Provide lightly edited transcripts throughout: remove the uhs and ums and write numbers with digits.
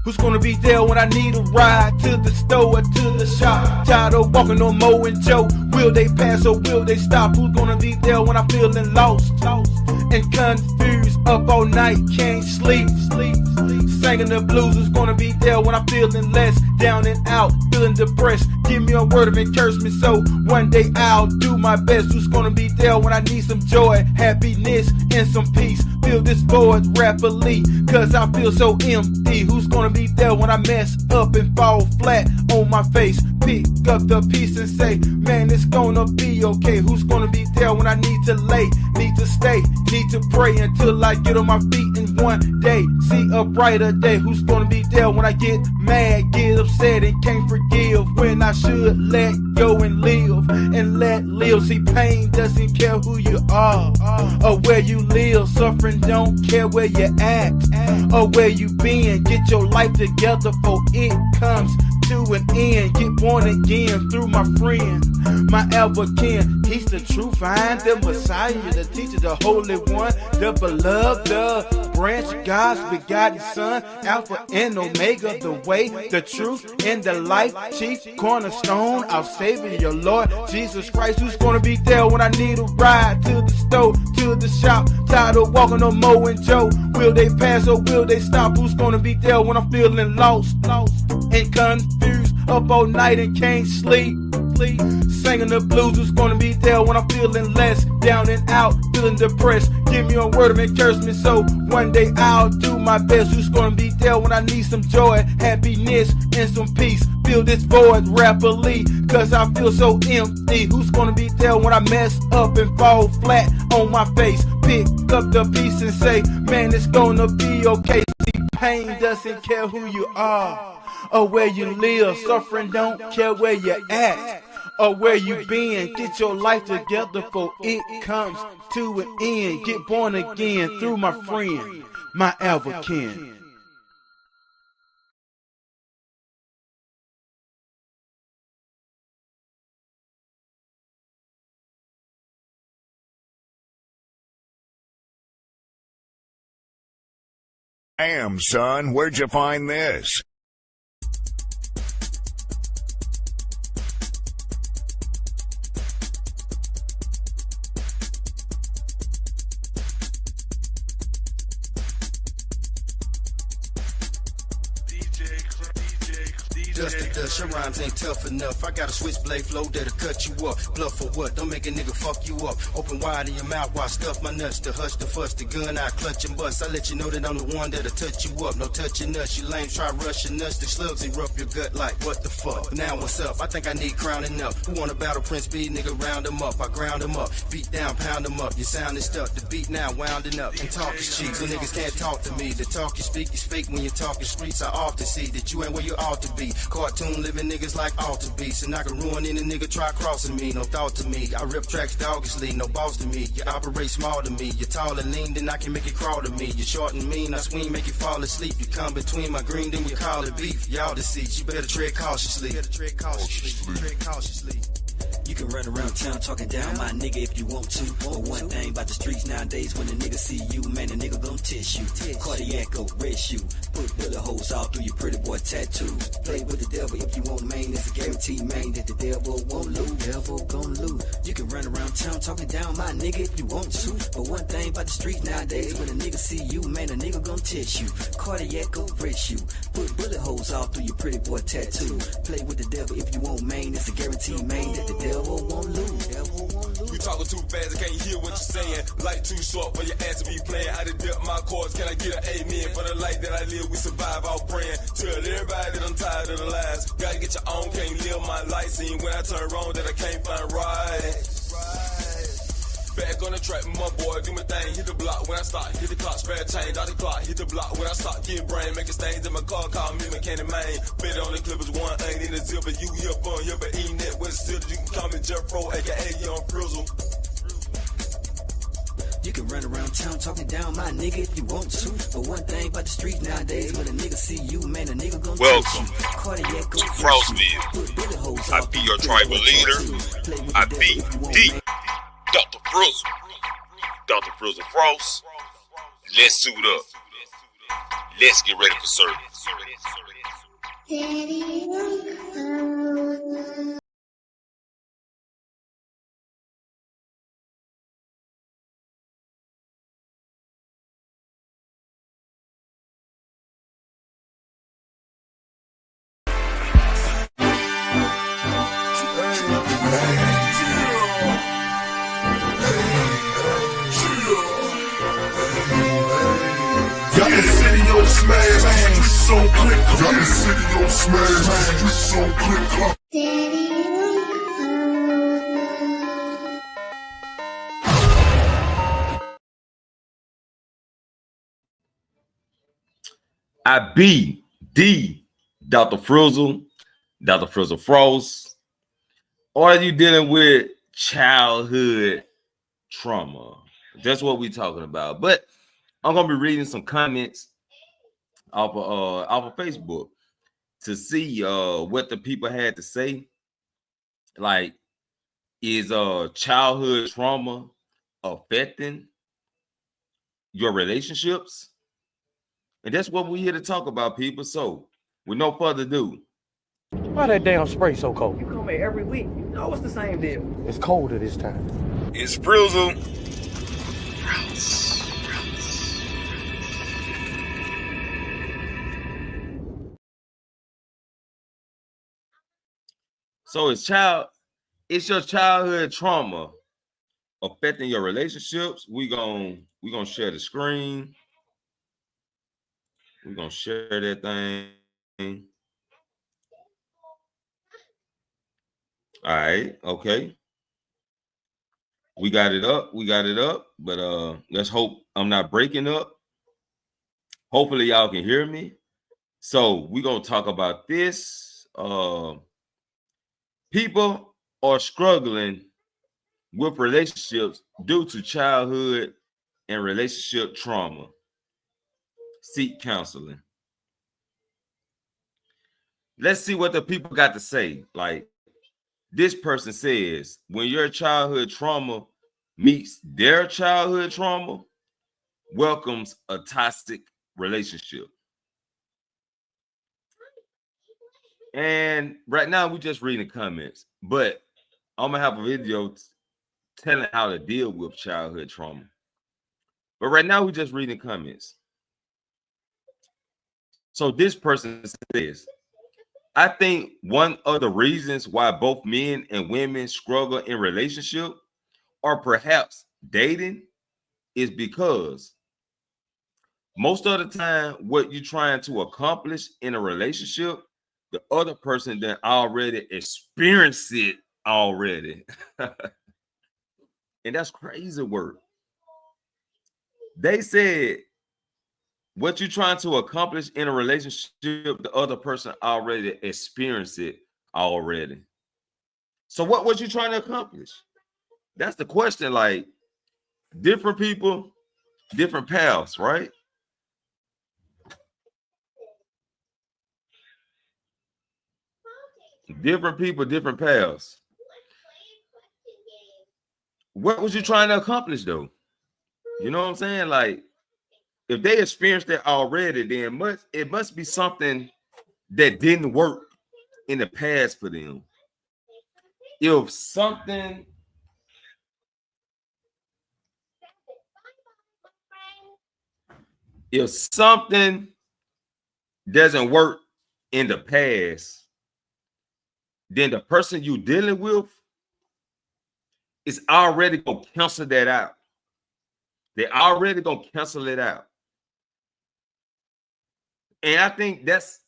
Who's gonna be there when I need a ride to the store or to the shop? Tired of walking on Mo and Joe. Will they pass or will they stop? Who's gonna be there when I'm feeling lost and confused? Up all night, can't sleep. Singing the blues. Who's gonna be there when I'm feeling less down and out, feeling depressed? Give me a word of encouragement so one day I'll do my best. Who's gonna be there when I need some joy, happiness, and some peace? Fill this void rapidly, cause I feel so empty. Who's gonna be there when I mess up and fall flat on my face? Pick up the piece and say, man, it's gonna be okay. Who's gonna be there when I need to lay, need to stay, need to pray until I get on my feet and one day see a brighter day? Who's gonna be there when I get mad, get upset, and can't forgive when I should let go and live and let live? See, pain doesn't care who you are or where you live. Suffering don't care where you at or where you been. Get your life together for it comes to an end. Get born again through my friend, my advocate. He's the truth, I'm the Messiah, the teacher, the Holy One, the beloved, the branch, God's begotten Son, Alpha and Omega, the way, the truth, and the life, chief cornerstone, our Savior, your Lord Jesus Christ. Who's gonna be there when I need a ride to the store, to the shop? Tired of walking on Mo and Joe. Will they pass or will they stop? Who's gonna be there when I'm feeling lost and confused, up all night and can't sleep? Singing the blues. Who's gonna be there when I'm feeling less down and out, feeling depressed? Give me a word of encouragement so one day I'll do my best. Who's gonna be there when I need some joy, happiness, and some peace? Fill this void rapidly, cause I feel so empty. Who's gonna be there when I mess up and fall flat on my face? Pick up the piece and say, man, it's gonna be okay. See, pain doesn't care who you are or where you live. Suffering don't care where you're at or where you been. Get your life together for it comes to an end. Get born again through my friend, my advocate. Damn, son, where'd you find this? Your rhymes ain't tough enough. I got a switchblade flow that'll cut you up. Bluff for what? Don't make a nigga fuck you up. Open wide in your mouth while I stuff my nuts. To hush the fuss, the gun I clutch and bust. I let you know that I'm the one that'll touch you up. No touching us. You lame try rushing us. The slugs erupt your gut like what the fuck. Now what's up? I think I need crowning up. Who want to battle Prince B? Nigga round him up. I ground him up. Beat down, pound him up. Your sound is stuck. The beat now wounding up. And talk is cheap. So niggas can't talk to me. The talk you speak is fake when you're talking streets. I often see that you ain't where you ought to be. Cartoon living niggas like altar beats, and I can ruin any nigga try crossing me. No thought to me, I rip tracks doggishly, no boss to me. You operate small to me, you're tall and lean, then I can make it crawl to me. You're short and mean, I swing, make you fall asleep. You come between my green, then you call it beef. Y'all deceased, you better tread cautiously. Tread cautiously. You can run around town talking down my nigga if you want to. But one thing about the streets nowadays, when a nigga see you, man, a nigga gon' test you. Cardiac arrest you. Put bullet holes all through your pretty boy tattoos. Play with the devil if you want, man. It's a guarantee, man, that the devil won't lose. Devil gon' lose. You can run around town talking down my nigga if you want to. But one thing about the streets nowadays, when a nigga see you, man, a nigga gon' test you. Cardiac arrest you. Put bullet holes all through your pretty boy tattoos. Play with the devil if you want, man. It's a guarantee, man, that the devil won't lose. You talking too fast, I can't hear what you're saying. Light too short for your ass to be playing. I done dip my chords, can I get an amen? For the life that I live, we survive all praying. Tell everybody that I'm tired of the lies. Gotta get your own, can't live my life. See when I turn wrong that I can't find right. Back on the track with my boy, do my thing, hit the block when I start, hit the clock, spare change, out the clock, hit the block when I start, get brain, making stains in my car, call me mechanic man. Bet on the clippers, one ain't in the zipper, you here fun, here but eating that with the silver, you can call me Jeff Pro, aka Young Frizzle. You can run around town talking down my nigga if you want to. But one thing about the streets nowadays, when a nigga see you, man, a nigga gon' Welcome Cardiac to Crossville. I be your tribal leader. I be D. Dr. Frizzle. Dr. Frizzle Frost. Let's suit up. Let's get ready for service. Got the city on smash, so click. Got the city on smash, so click. I be D. Dr. Frizzle. Dr. Frizzle Frost. Or are you dealing with childhood trauma? That's what we're talking about. But I'm gonna be reading some comments off of Facebook to see what the people had to say. Like, is childhood trauma affecting your relationships? And that's what we're here to talk about, people. So, with no further ado, why that damn spray so cold? You come here every week. You know it's the same deal. It's colder this time. it's Frizzle. So it's your childhood trauma affecting your relationships. We're gonna share the screen. We're gonna share that thing. All right, okay. We got it up. But let's hope I'm not breaking up. Hopefully y'all can hear me. So we're gonna talk about this. People are struggling with relationships due to childhood and relationship trauma. Seek counseling. Let's see what the people got to say. Like, this person says, when your childhood trauma meets their childhood trauma, welcomes a toxic relationship. And right now, we're just reading the comments, but I'm gonna have a video telling how to deal with childhood trauma. But right now, we're just reading comments. So this person says, I think one of the reasons why both men and women struggle in relationship or perhaps dating is because most of the time what you're trying to accomplish in a relationship, the other person that already experienced it already. And that's crazy work. They said what you're trying to accomplish in a relationship, the other person already experienced it already. So what was you trying to accomplish? That's the question. Like, different people, different paths, right? Different people, different paths. What was you trying to accomplish, though? You know what I'm saying? Like, if they experienced it already, then it must be something that didn't work in the past for them. If something doesn't work in the past, then the person you're dealing with is already gonna cancel that out. They're already gonna cancel it out. And I think that's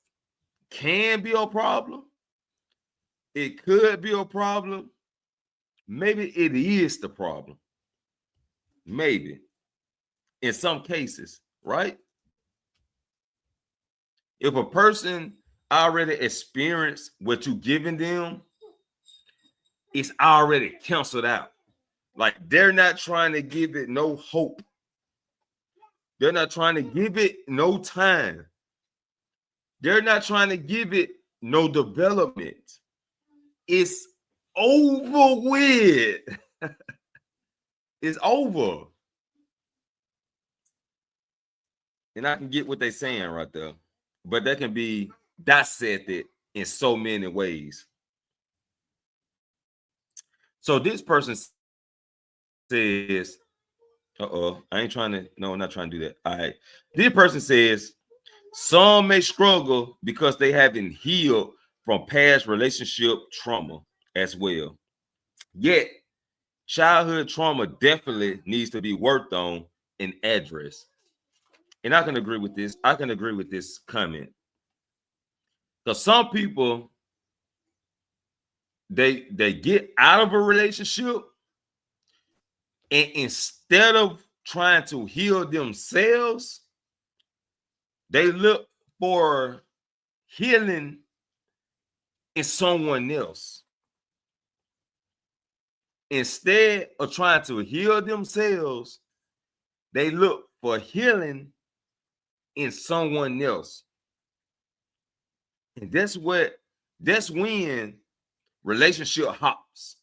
can be a problem. It could be a problem. Maybe it is the problem. Maybe in some cases, right? If a person already experienced what you're giving them, it's already canceled out. Like they're not trying to give it no hope. They're not trying to give it no time. They're not trying to give it no development. It's over with. It's over. And I can get what they're saying right there, but that can be dissected in so many ways. So this person says, I ain't trying to, no, I'm not trying to do that. All right. This person says, some may struggle because they haven't healed from past relationship trauma as well. Yet, childhood trauma definitely needs to be worked on and addressed. And I can agree with this. I can agree with this comment. Because some people, they get out of a relationship, and instead of trying to heal themselves, they look for healing in someone else. Instead of trying to heal themselves, they look for healing in someone else. And that's when relationship hops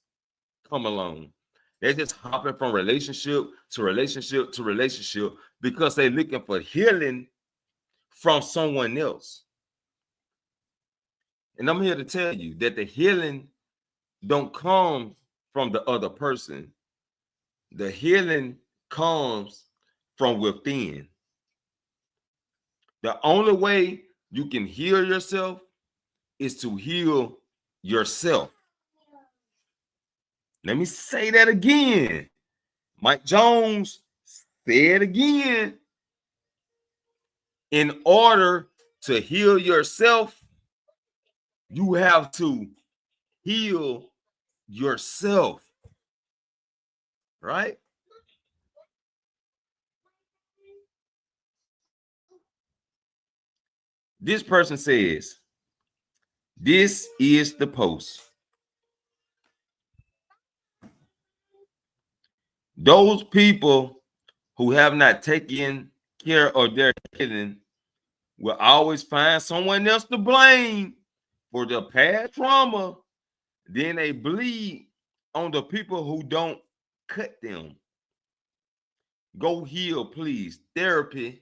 come along. They're just hopping from relationship to relationship to relationship because they're looking for healing from someone else. And I'm here to tell you that the healing don't come from the other person. The healing comes from within. The only way you can heal yourself is to heal yourself. Let me say that again. Mike Jones said again. In order to heal yourself, you have to heal yourself. Right? This person says, this is the post. Those people who have not taken care of their healing will always find someone else to blame for their past trauma. Then they bleed on the people who don't cut them. Go heal, please. Therapy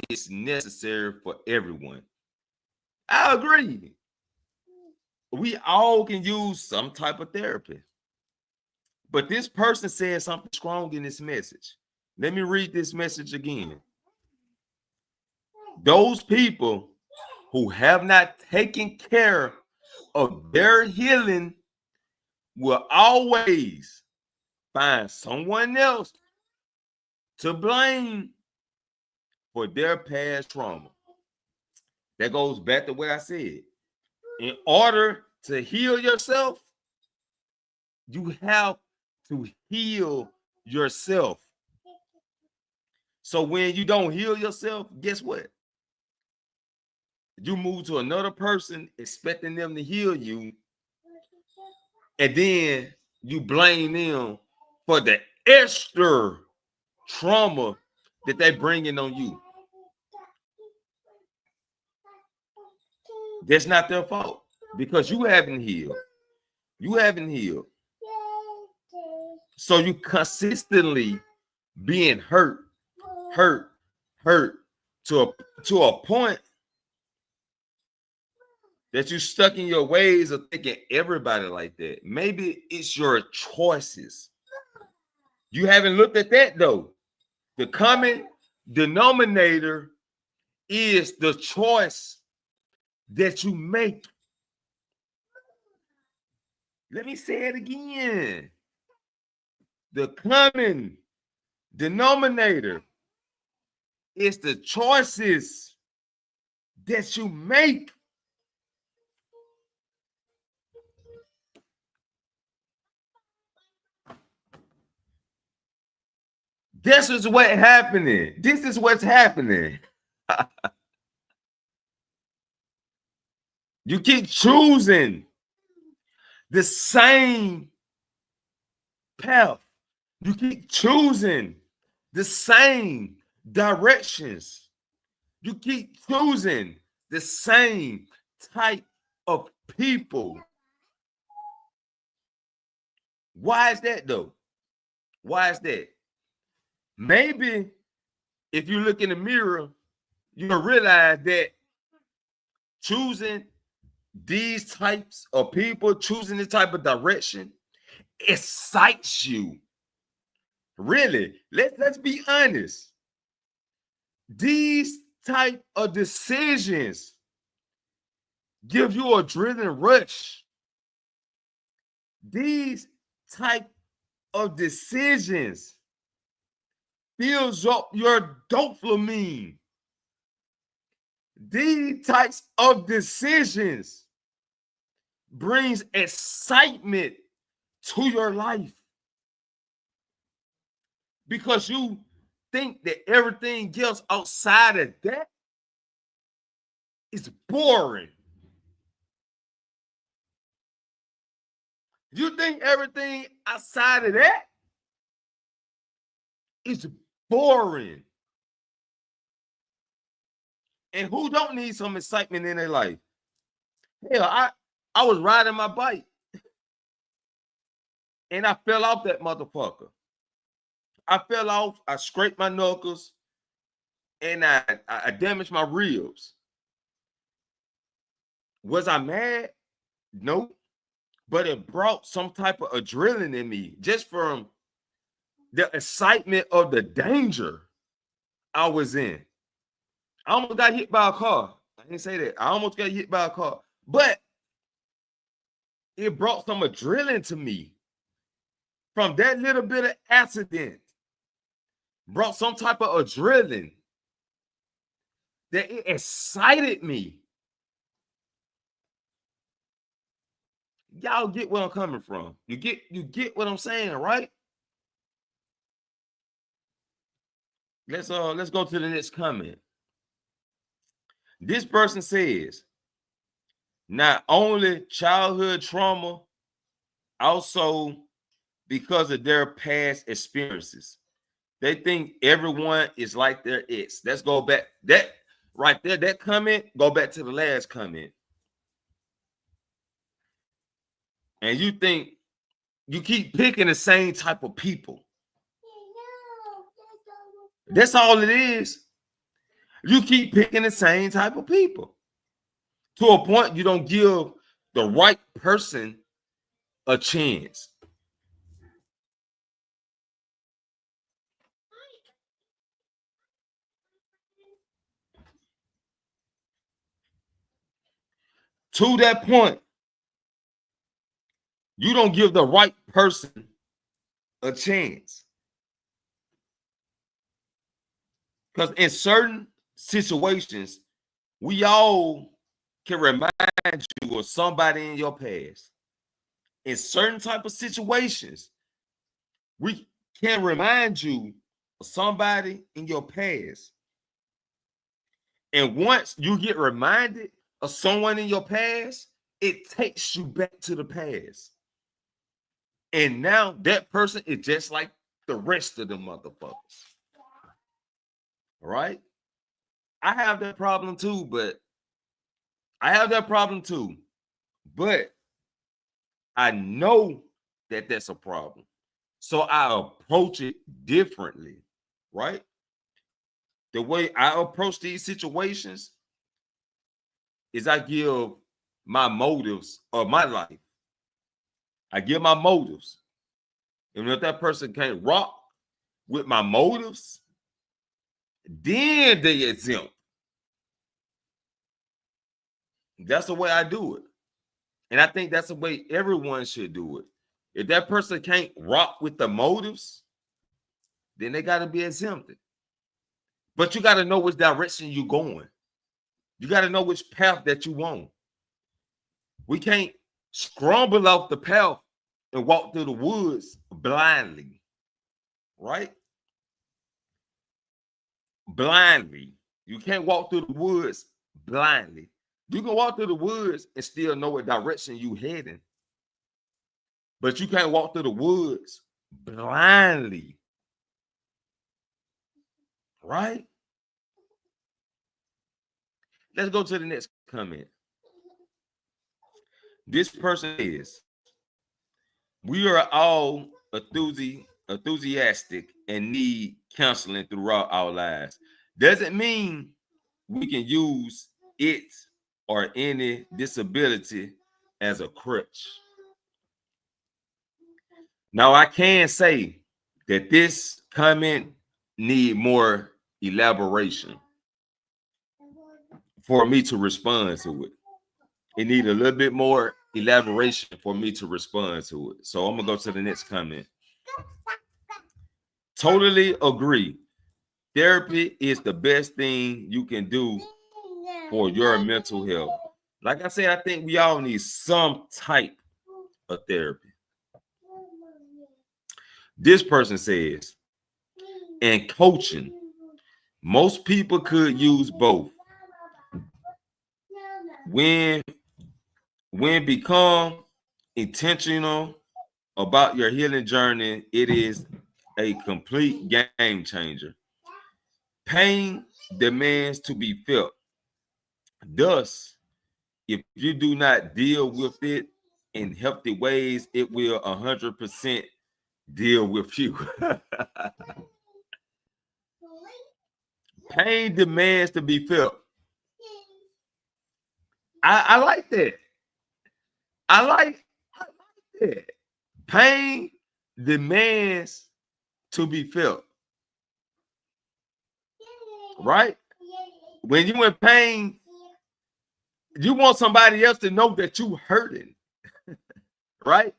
is necessary for everyone. I agree. We all can use some type of therapy. But this person said something strong in this message. Let me read this message again. Those people who have not taken care of their healing will always find someone else to blame for their past trauma. That goes back to what I said. In order to heal yourself, you have to heal yourself. So when you don't heal yourself, guess what? You move to another person expecting them to heal you, and then you blame them for the extra trauma that they bringing on you. That's not their fault because you haven't healed. You haven't healed. So you consistently being hurt to a point that you're stuck in your ways of thinking everybody like that. Maybe it's your choices. You haven't looked at that though. The common denominator is the choice that you make. Let me say it again. The common denominator is the choices that you make. This is what's happening. This is what's happening. You keep choosing the same path. You keep choosing the same directions. You keep choosing the same type of people. Why is that though? Why is that? Maybe if you look in the mirror, you'll realize that choosing these types of people, choosing this type of direction, excites you. Really, let's be honest. These type of decisions give you adrenaline rush. These type of decisions fills up your dopamine. These types of decisions brings excitement to your life because you think that everything else outside of that is boring. You think everything outside of that is boring. And who don't need some excitement in their life? Hell, I was riding my bike and I fell off that motherfucker. I fell off, I scraped my knuckles, and I damaged my ribs. Was I mad? No. But it brought some type of adrenaline in me just from the excitement of the danger I was in. I almost got hit by a car. I didn't say that. I almost got hit by a car. But it brought some adrenaline to me from that little bit of accident. Brought some type of adrenaline that it excited me. Y'all get where I'm coming from. You get what I'm saying, right? Let's go to the next comment. This person says, not only childhood trauma, also because of their past experiences. They think everyone is like their ex. Let's go back. That right there, that comment, go back to the last comment. And you think you keep picking the same type of people. That's all it is. You keep picking the same type of people. To a point you don't give the right person a chance. To that point, you don't give the right person a chance. Because in certain situations, we all can remind you of somebody in your past. In certain type of situations, we can remind you of somebody in your past. And once you get reminded of someone in your past, it takes you back to the past. And now that person is just like the rest of the motherfuckers. All right? I have that problem too, but I know that that's a problem. So I approach it differently, right? The way I approach these situations is I give my motives of my life. I give my motives. And if that person can't rock with my motives, then they exempt. That's the way I do it. And I think that's the way everyone should do it. If that person can't rock with the motives, then they got to be exempted. But you got to know which direction you're going. You got to know which path that you want. We can't scramble off the path and walk through the woods blindly, right? Blindly. You can't walk through the woods blindly. You can walk through the woods and still know what direction you're heading. But you can't walk through the woods blindly. Right? Let's go to the next comment. This person is, we are all enthusiastic and need counseling throughout our lives. Doesn't mean we can use it or any disability as a crutch. Now, I can say that this comment need more elaboration for me to respond to it. It need a little bit more elaboration for me to respond to it. So I'm gonna go to the next comment. Totally agree. Therapy is the best thing you can do for your mental health. Like I said, I think we all need some type of therapy. This person says, and coaching, most people could use both. When become intentional about your healing journey, it is a complete game changer. Pain demands to be felt. Thus, if you do not deal with it in healthy ways, it will 100% deal with you. Pain demands to be felt. I like that. I like that. Pain demands to be felt. Right? When you in pain, you want somebody else to know that you hurting. Right?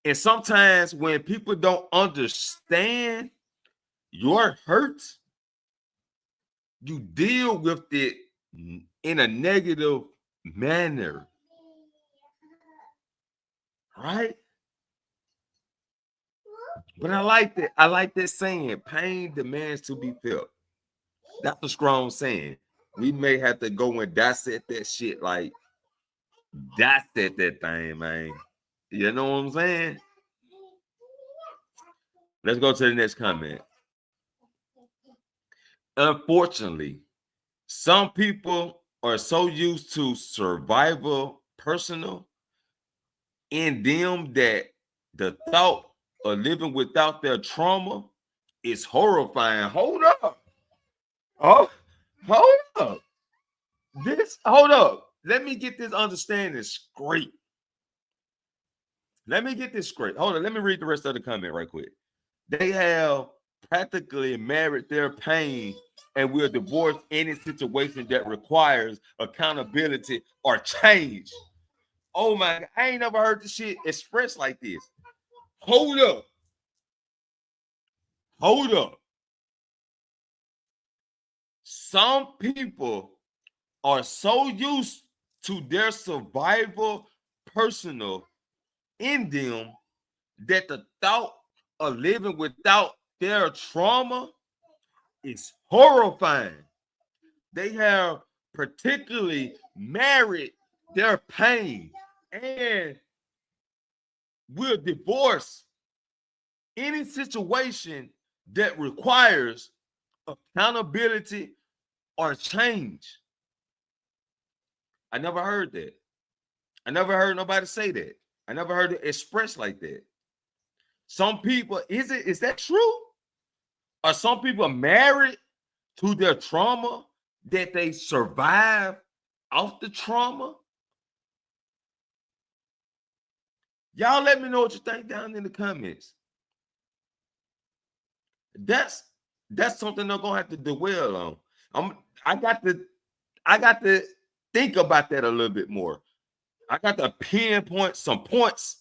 And sometimes when people don't understand your hurt, you deal with it in a negative manner. Right? But I like that. I like that saying, pain demands to be felt. That's a strong saying. We may have to go and dissect that shit, like dissect that thing, man. You know what I'm saying? Let's go to the next comment. Unfortunately, some people are so used to survival personal in them that the thought of living without their trauma is horrifying. Hold up. Oh, hold up. Hold up. Let me get this understanding straight. Let me get this straight. Hold on. Let me read the rest of the comment right quick. They have practically married their pain and will divorce any situation that requires accountability or change. Oh my God. I ain't never heard this shit expressed like this. Hold up. Hold up. Some people are so used to their survival personal in them that the thought of living without their trauma is horrifying. They have particularly married their pain and will divorce any situation that requires accountability or change. I never heard that. I never heard nobody say that. I never heard it expressed like that. Some people, is that true? Are some people married to their trauma that they survive off the trauma? Y'all let me know what you think down in the comments. That's something I'm gonna have to dwell on. I got to think about that a little bit more. I got to pinpoint some points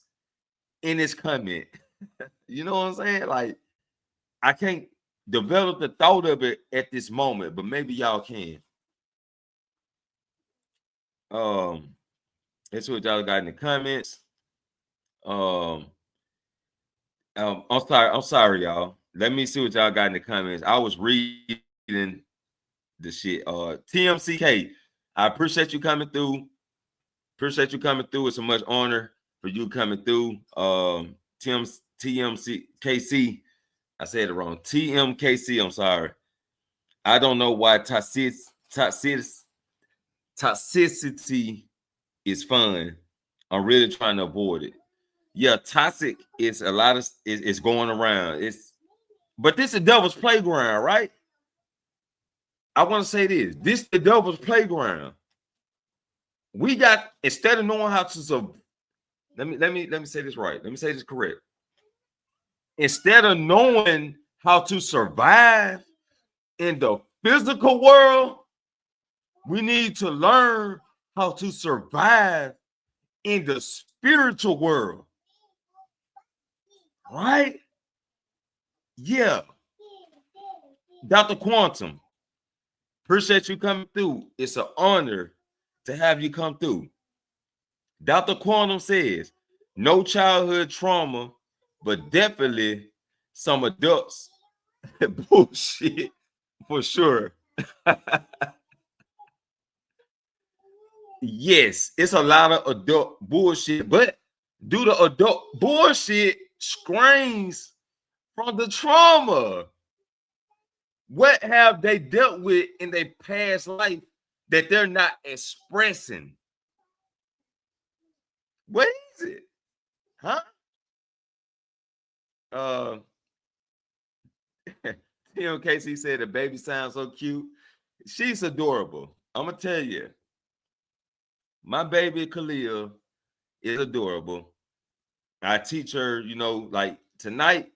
in this comment. You know what I'm saying? Like, I can't develop the thought of it at this moment, but maybe y'all can. That's what y'all got in the comments. I'm sorry, y'all. Let me see what y'all got in the comments. I was reading the shit. TMCK, I appreciate you coming through. Appreciate you coming through. It's so much honor for you coming through. TMKC. I said it wrong. TMKC. I'm sorry. I don't know why toxicity is fun. I'm really trying to avoid it. Yeah, toxic is a lot of it's going around. But this is the devil's playground, right? I want to say this. This is the devil's playground. We got, instead of knowing how to let me say this right. Let me say this correct. Instead of knowing how to survive in the physical world, we need to learn how to survive in the spiritual world. Right? Yeah. Dr. Quantum, appreciate you coming through. It's an honor to have you come through. Dr. Quantum says, no childhood trauma, but definitely some adults bullshit for sure. Yes, it's a lot of adult bullshit, but do the adult bullshit screams from the trauma? What have they dealt with in their past life that they're not expressing? What is it? Huh? TMKC said the baby sounds so cute. She's adorable. I'm gonna tell you, my baby Khalil is adorable. I teach her, like tonight,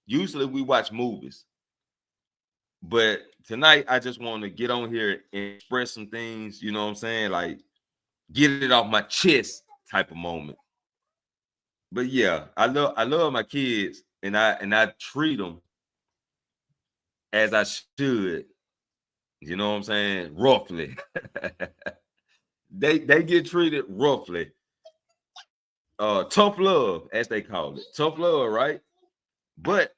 usually we watch movies. But tonight, I just want to get on here and express some things, you know what I'm saying? Like, get it off my chest type of moment. But yeah, I love my kids, and I treat them as I should. You know what I'm saying? Roughly. They get treated roughly. Tough love, as they call it. Tough love, right? But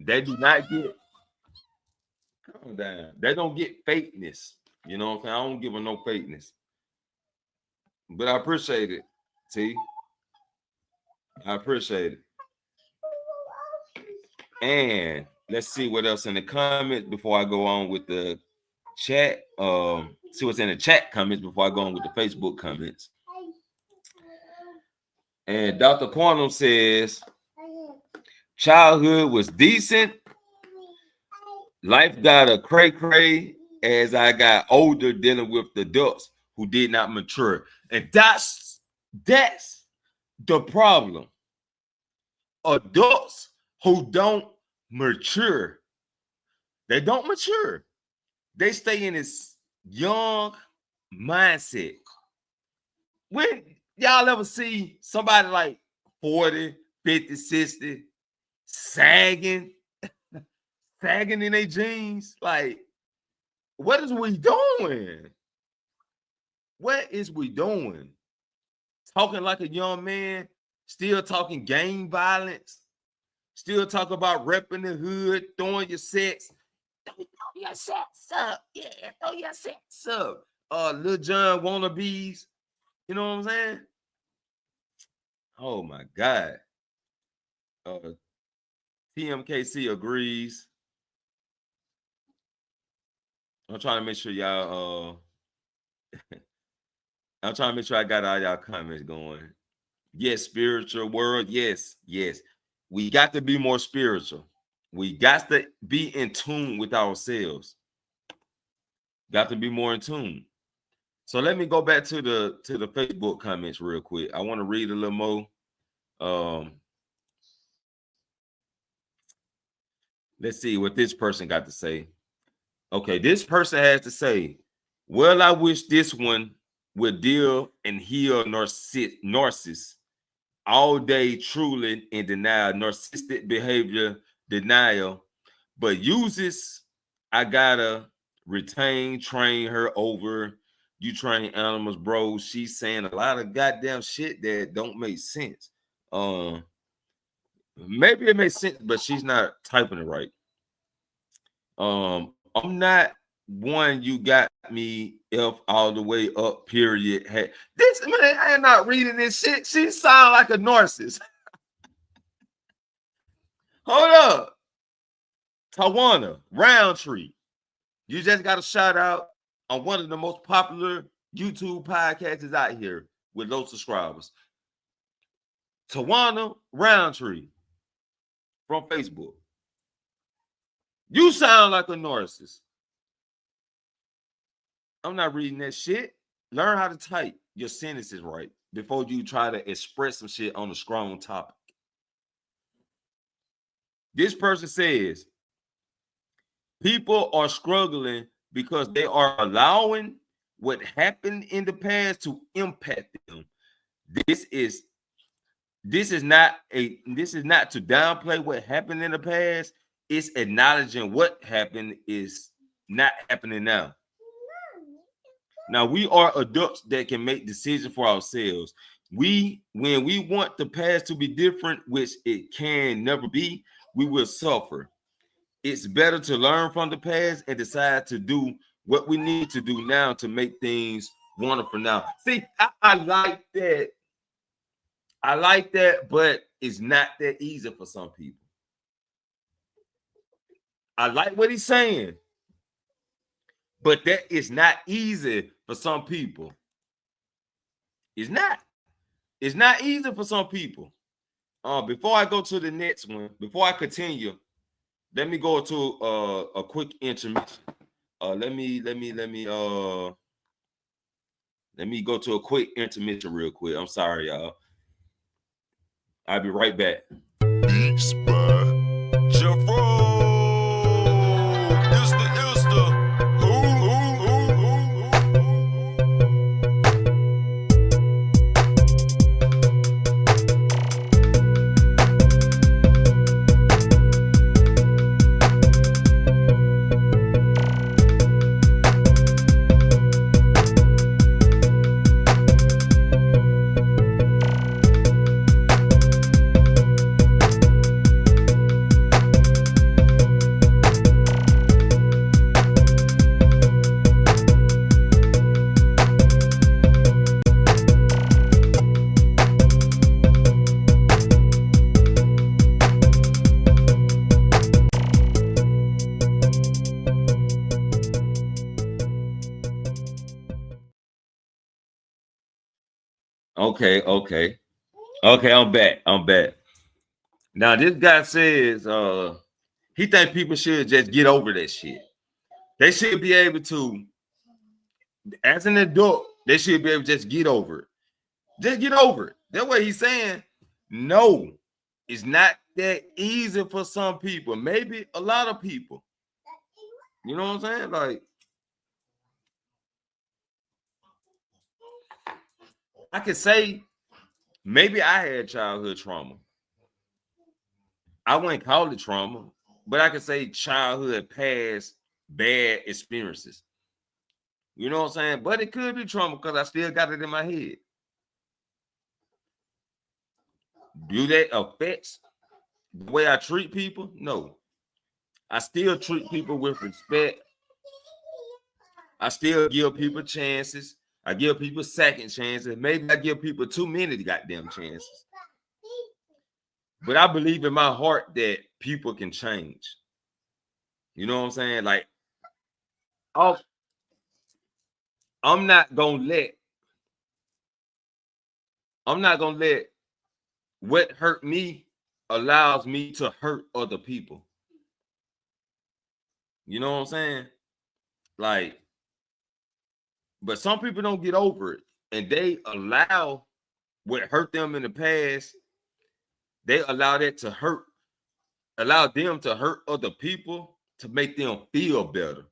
they do not get, calm down. They don't get fakeness. You know what I'm saying? I don't give them no fakeness. But I appreciate it, T. I appreciate it. And let's see what else in the comments before I go on with the chat. See what's in the chat comments before I go on with the Facebook comments. And Dr. Quantum says, childhood was decent. Life got a cray-cray as I got older dealing with the adults who did not mature. And that's the problem. Adults who don't mature. They don't mature. They stay in this young mindset. When y'all ever see somebody like 40, 50, 60 sagging in their jeans? Like, what is we doing? What is we doing? Talking like a young man, still talking gang violence, still talk about repping the hood, throwing your sets. Throw your sets up. Yeah, throw your sets up. Lil John wannabes. You know what I'm saying? Oh my God. TMKC agrees. I'm trying to make sure y'all I'm trying to make sure I got all y'all comments going. Yes, spiritual world. Yes. We got to be more spiritual. We got to be in tune with ourselves. Got to be more in tune. So let me go back to the Facebook comments real quick. I want to read a little more. Let's see what this person got to say. Okay, this person has to say, well, I wish this one would deal and heal narcissists all day, truly in denial, narcissistic behavior, denial, but uses, I gotta train her over. You train animals, bro. She's saying a lot of goddamn shit that don't make sense. Maybe it makes sense, but she's not typing it right. I'm not one, you got me F all the way up, period. Hey, this man, I am not reading this shit. She sound like a narcissist. Hold up. Tawana, Roundtree. You just got a shout out on one of the most popular YouTube podcasts out here with low subscribers. Tawana Roundtree from Facebook. You sound like a narcissist. I'm not reading that shit. Learn how to type your sentences right before you try to express some shit on a strong topic. This person says, people are struggling because they are allowing what happened in the past to impact them. This is not to downplay what happened in the past. It's acknowledging what happened is not happening now. Now, we are adults that can make decisions for ourselves. When we want the past to be different, which it can never be, we will suffer. It's better to learn from the past and decide to do what we need to do now to make things wonderful now. See, I like that. I like that, but it's not that easy for some people. I like what he's saying, but that is not easy for some people. It's not. It's not easy for some people. Before I go to the next one, before I continue, let me go to a quick intermission. Let me go to a quick intermission real quick. I'm sorry, y'all. I'll be right back. Beats by Okay, I'm back. Now, this guy says he thinks people should just get over that shit. They should be able to, as an adult, they should be able to just get over it. Just get over it. That's what he's saying. No, it's not that easy for some people. Maybe a lot of people. You know what I'm saying? Like, I could say maybe I had childhood trauma. I wouldn't call it trauma, but I could say childhood past bad experiences. You know what I'm saying? But it could be trauma because I still got it in my head. Do that affect the way I treat people? No. I still treat people with respect. I still give people chances. I give people second chances. Maybe I give people too many goddamn chances. But I believe in my heart that people can change. You know what I'm saying? Like, I'm not gonna let what hurt me allows me to hurt other people. You know what I'm saying? Like, but some people don't get over it, and they allow what hurt them in the past. They allow that to hurt, allow them to hurt other people to make them feel better.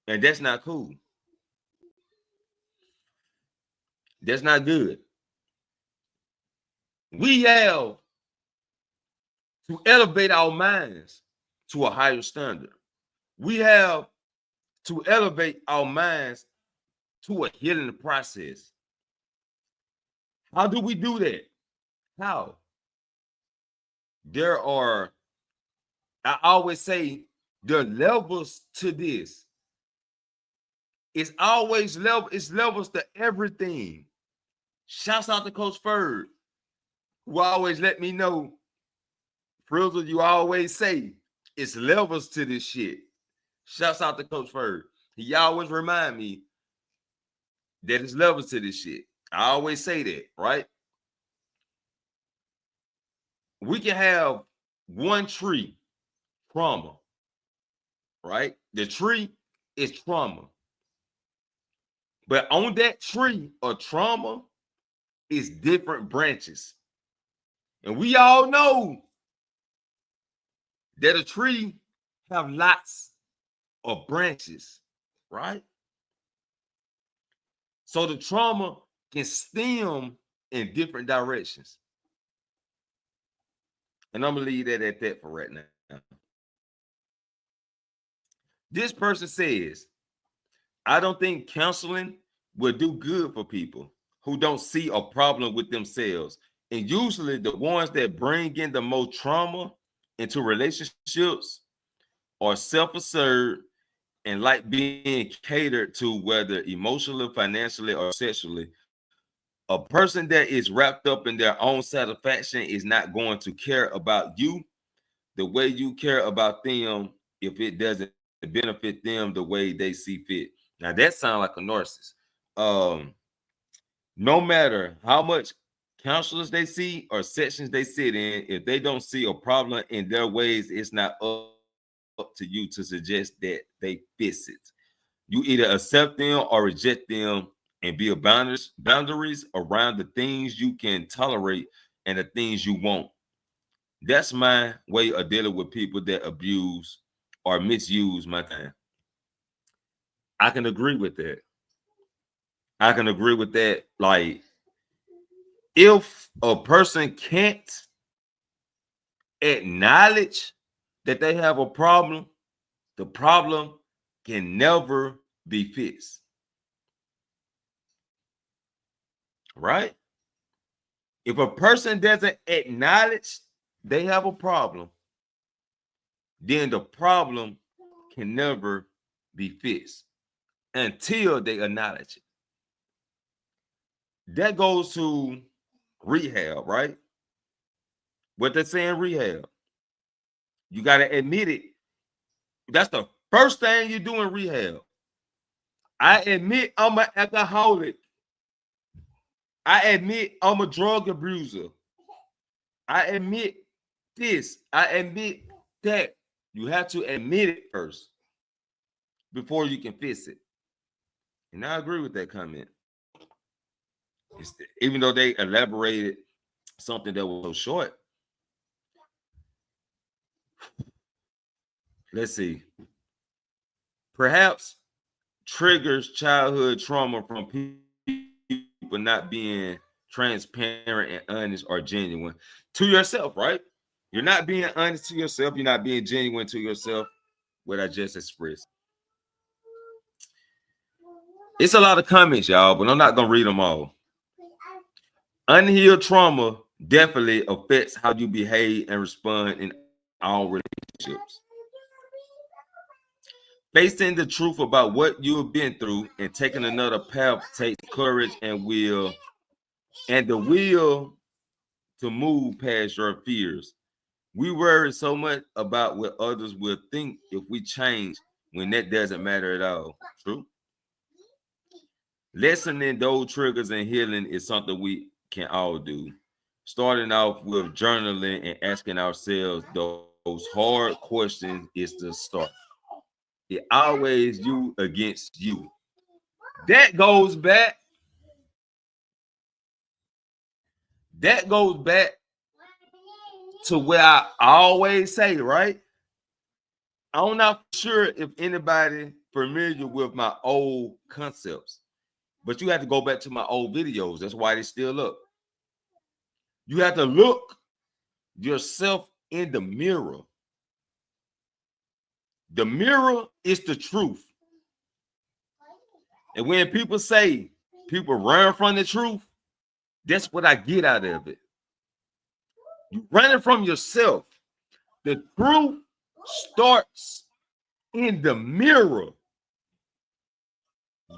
And that's not cool. That's not good. We have to elevate our minds to a higher standard. We have to elevate our minds to a healing process. How do we do that? How? I always say The levels to this. It's always it's levels to everything. Shouts out to Coach Ferg, who always let me know, Frizzle, you always say it's levels to this shit. Shouts out to Coach Ferg. He always remind me that it's levels to this shit. I always say that, right? We can have one tree, trauma, right? The tree is trauma. But on that tree of trauma is different branches. And we all know that a tree have lots of branches, right? So the trauma can stem in different directions. And I'm going to leave that at that for right now. This person says, I don't think counseling will do good for people who don't see a problem with themselves. And usually the ones that bring in the most trauma into relationships are self-assured and like being catered to, whether emotionally, financially, or sexually. A person that is wrapped up in their own satisfaction is not going to care about you the way you care about them if it doesn't benefit them the way they see fit. Now that sounds like a narcissist. No matter how much counselors they see or sessions they sit in, if they don't see a problem in their ways, it's not up to you to suggest that they fix it. You either accept them or reject them and build boundaries around the things you can tolerate and the things you won't. That's my way of dealing with people that abuse or misuse my time. I can agree with that. I can agree with that. Like, if a person can't acknowledge that they have a problem, the problem can never be fixed. Right? If a person doesn't acknowledge they have a problem, then the problem can never be fixed until they acknowledge it. That goes to rehab, right? What they say in rehab, you got to admit it. That's the first thing you do in rehab. I admit I'm an alcoholic. I admit I'm a drug abuser. I admit this. I admit that. You have to admit it first before you can fix it. And I agree with that comment. Even though they elaborated something that was so short. Let's see. Perhaps triggers childhood trauma from people not being transparent and honest or genuine to yourself, right? You're not being honest to yourself. You're not being genuine to yourself. What I just expressed. It's a lot of comments, y'all, but I'm not going to read them all. Unhealed trauma definitely affects how you behave and respond in all relationships. Facing the truth about what you've been through and taking another path takes courage and the will to move past your fears. We worry so much about what others will think if we change when that doesn't matter at all. True. Lessening those triggers and healing is something we can all do. Starting off with journaling and asking ourselves those hard questions is the start. It always you against you. That goes back to where I always say, right? I'm not sure if anybody familiar with my old concepts, but you have to go back to my old videos. That's why they're still up. You have to look yourself in the mirror. The mirror is the truth. And when people say people run from the truth, that's what I get out of it. You running from yourself. The truth starts in the mirror.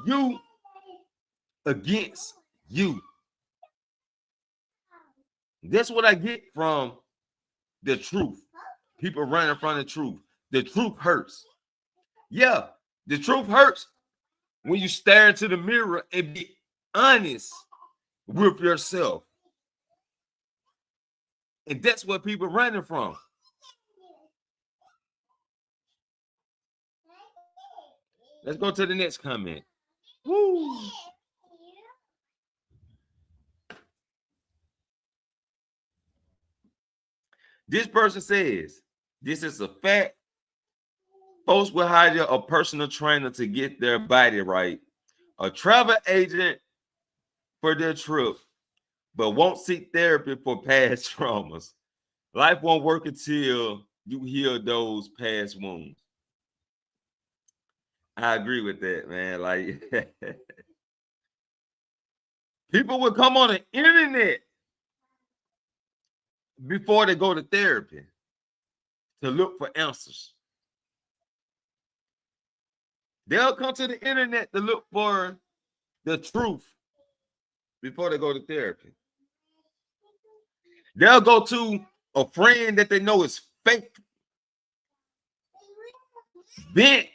You against you. That's what I get from the truth. People running from the truth. The truth hurts. Yeah, the truth hurts when you stare into the mirror and be honest with yourself. And that's what people running from. Let's go to the next comment. Woo. This person says, this is a fact. Folks will hire a personal trainer to get their body right, a travel agent for their trip, but won't seek therapy for past traumas. Life won't work until you heal those past wounds. I agree with that, man. Like, people will come on the internet before they go to therapy to look for answers. They'll come to the internet to look for the truth before they go to therapy. They'll go to a friend that they know is fake, vent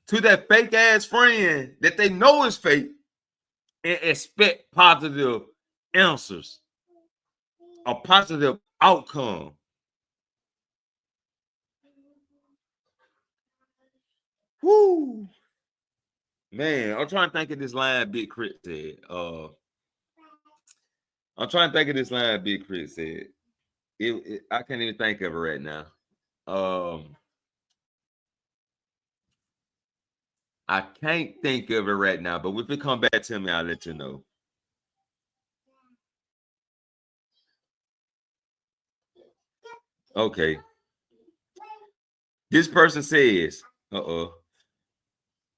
to that fake ass friend that they know is fake, and expect positive answers, a positive outcome. Whoo. Man, I'm trying to think of this line Big Crit said. I'm trying to think of this line Big Crit said. I can't even think of it right now. I can't think of it right now, but if it come back to me, I'll let you know. Okay. This person says,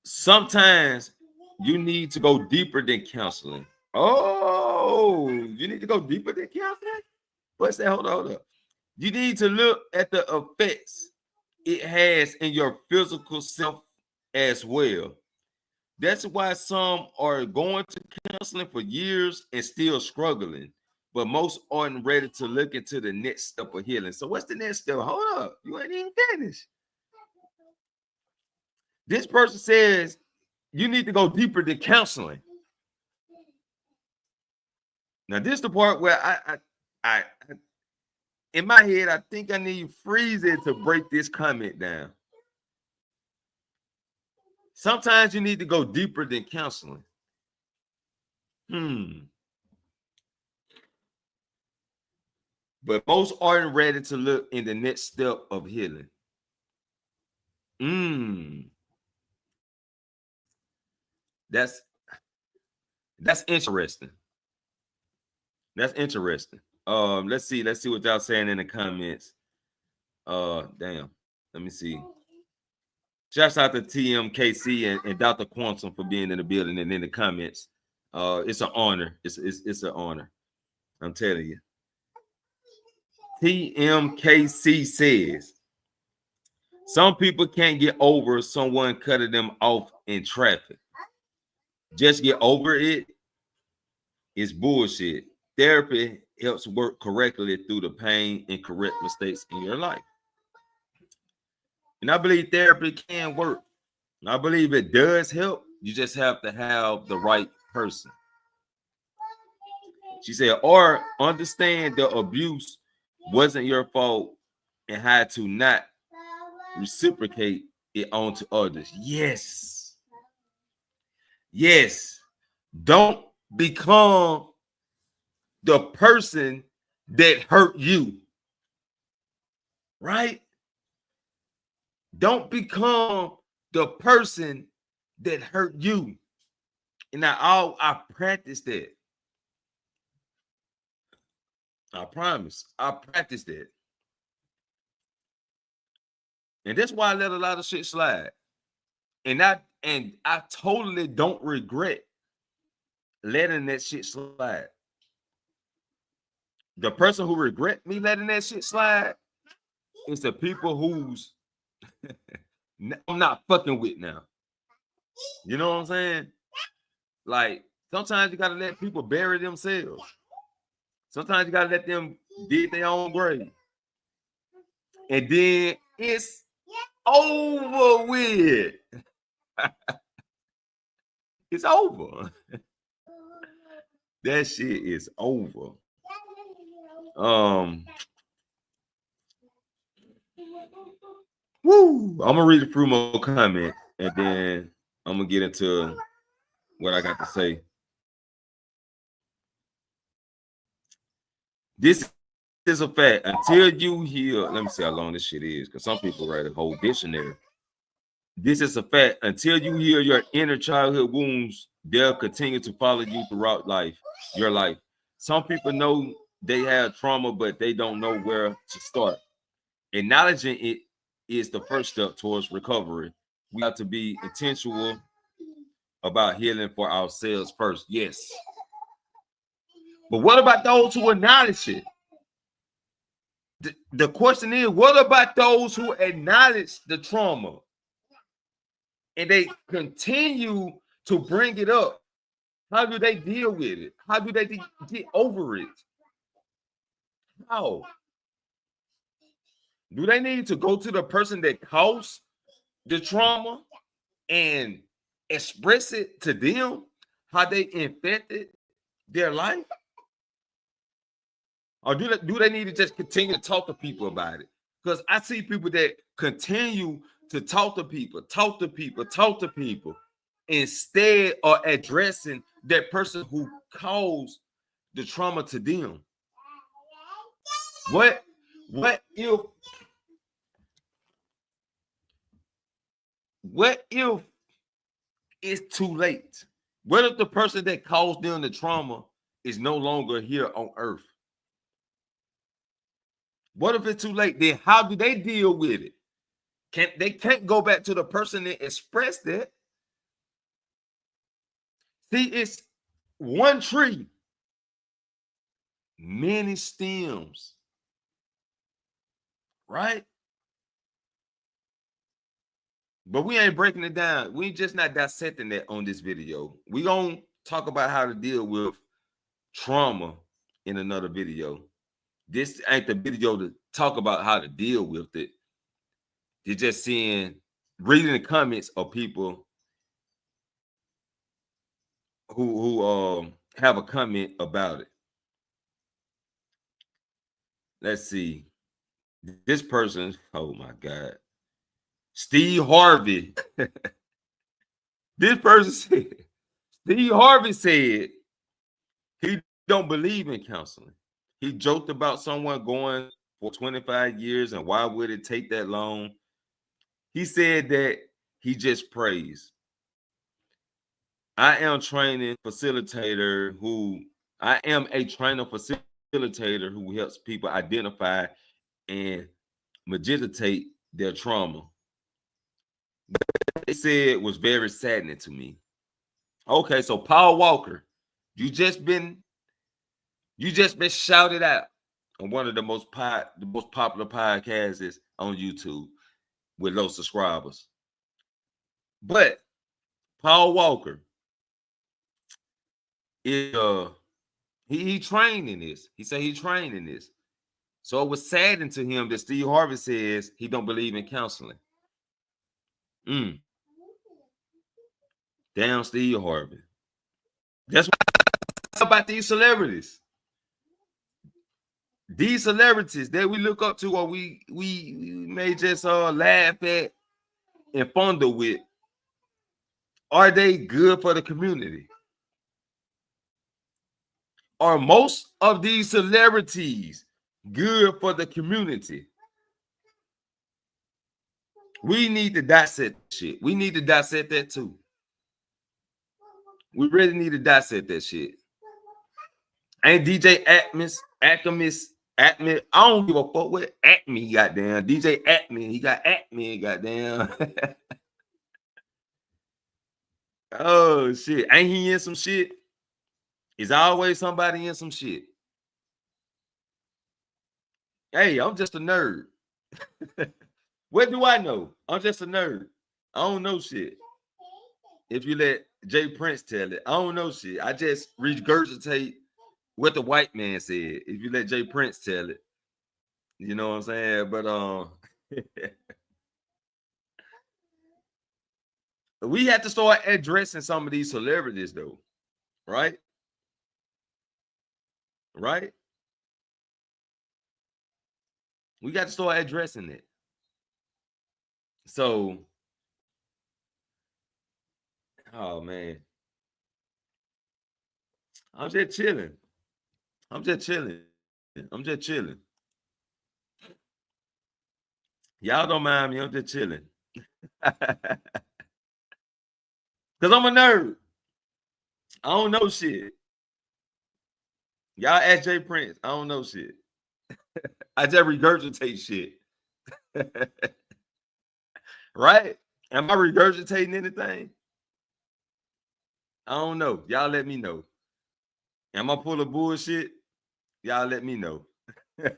sometimes you need to go deeper than counseling. Oh, you need to go deeper than counseling? What's that? Hold up. You need to look at the effects it has in your physical self as well. That's why some are going to counseling for years and still struggling, but most aren't ready to look into the next step of healing. So what's the next step? Hold up. You ain't even finished. This person says you need to go deeper than counseling. Now, this is the part where I in my head, I think I need freezing to break this comment down. Sometimes you need to go deeper than counseling. But most aren't ready to look in the next step of healing. That's interesting. That's interesting. Let's see what y'all saying in the comments. Damn. Let me see. Shouts out to TMKC and Dr. Quantum for being in the building and in the comments. It's an honor. It's an honor. I'm telling you. TMKC says, some people can't get over someone cutting them off in traffic. Just get over it. It's bullshit. Therapy helps work correctly through the pain and correct mistakes in your life. And I believe therapy can work. I believe it does help. You just have to have the right person. She said, or understand the abuse wasn't your fault and had to not reciprocate it onto others. Yes. Yes. Don't become the person that hurt you. Right? Don't become the person that hurt you. And I practiced that. I promise. I practiced it. And that's why I let a lot of shit slide. And I totally don't regret letting that shit slide. The person who regret me letting that shit slide is the people who's I'm not fucking with now. You know what I'm saying? Like, sometimes you gotta let people bury themselves. Sometimes you gotta let them dig their own grave. And then it's over with. It's over. That shit is over. Woo! I'm gonna read a few more comments and then I'm gonna get into what I got to say. This is a fact. Until you hear, let me see how long this shit is, because some people write a whole dictionary. This is a fact. Until you heal your inner childhood wounds, they'll continue to follow you throughout life, your life. Some people know they have trauma, but they don't know where to start. Acknowledging it is the first step towards recovery. We have to be intentional about healing for ourselves first. Yes. But what about those who acknowledge it? The question is, what about those who acknowledge the trauma and they continue to bring it up? How do they deal with it? How do they get over it? How? Do they need to go to the person that caused the trauma and express it to them, how they infected their life? Or do they need to just continue to talk to people about it? Because I see people that continue to talk to people instead of addressing that person who caused the trauma to them. What if it's too late? What if the person that caused them the trauma is no longer here on earth? What if it's too late? Then how do they deal with it? They can't go back to the person that expressed it. See, it's one tree, many stems, right? But we ain't breaking it down. We just not dissecting that on this video. We gonna talk about how to deal with trauma in another video. This ain't the video to talk about how to deal with it. You're just reading the comments of people who have a comment about it. Let's see. This person, oh my God. Steve Harvey. This person said, Steve Harvey said he don't believe in counseling. He joked about someone going for 25 years and why would it take that long? He said that he just prays. I am a trainer facilitator who helps people identify and meditate their trauma. What they said was very saddening to me. Okay, so Paul Walker, you just been shouted out on one of the most popular podcasts on YouTube with low subscribers. But Paul Walker is he trained in this. He said he trained in this. So it was saddening to him that Steve Harvey says he don't believe in counseling. Damn, Steve Harvey. That's what about these celebrities. These celebrities that we look up to or we may just laugh at and fondle with, are they good for the community? Are most of these celebrities good for the community? We need to dissect shit. We need to dissect that too. We really need to dissect that shit. Ain't DJ Acme, I don't give a fuck what Acme he got down. DJ Acme, he got Acme, got down. Oh shit. Ain't he in some shit? Is always somebody in some shit. Hey, I'm just a nerd. What do I know? I'm just a nerd. I don't know shit. If you let Jay Prince tell it, I don't know shit. I just regurgitate what the white man said. If you let Jay Prince tell it, you know what I'm saying? But we have to start addressing some of these celebrities, though, right? Right? We got to start addressing it. So, oh man, I'm just chilling. I'm just chilling. I'm just chilling. Y'all don't mind me. I'm just chilling. Because I'm a nerd. I don't know shit. Y'all ask Jay Prince. I don't know shit. I just regurgitate shit. Right? Am I regurgitating anything? I don't know. Y'all let me know. Am I full of bullshit? Y'all let me know. I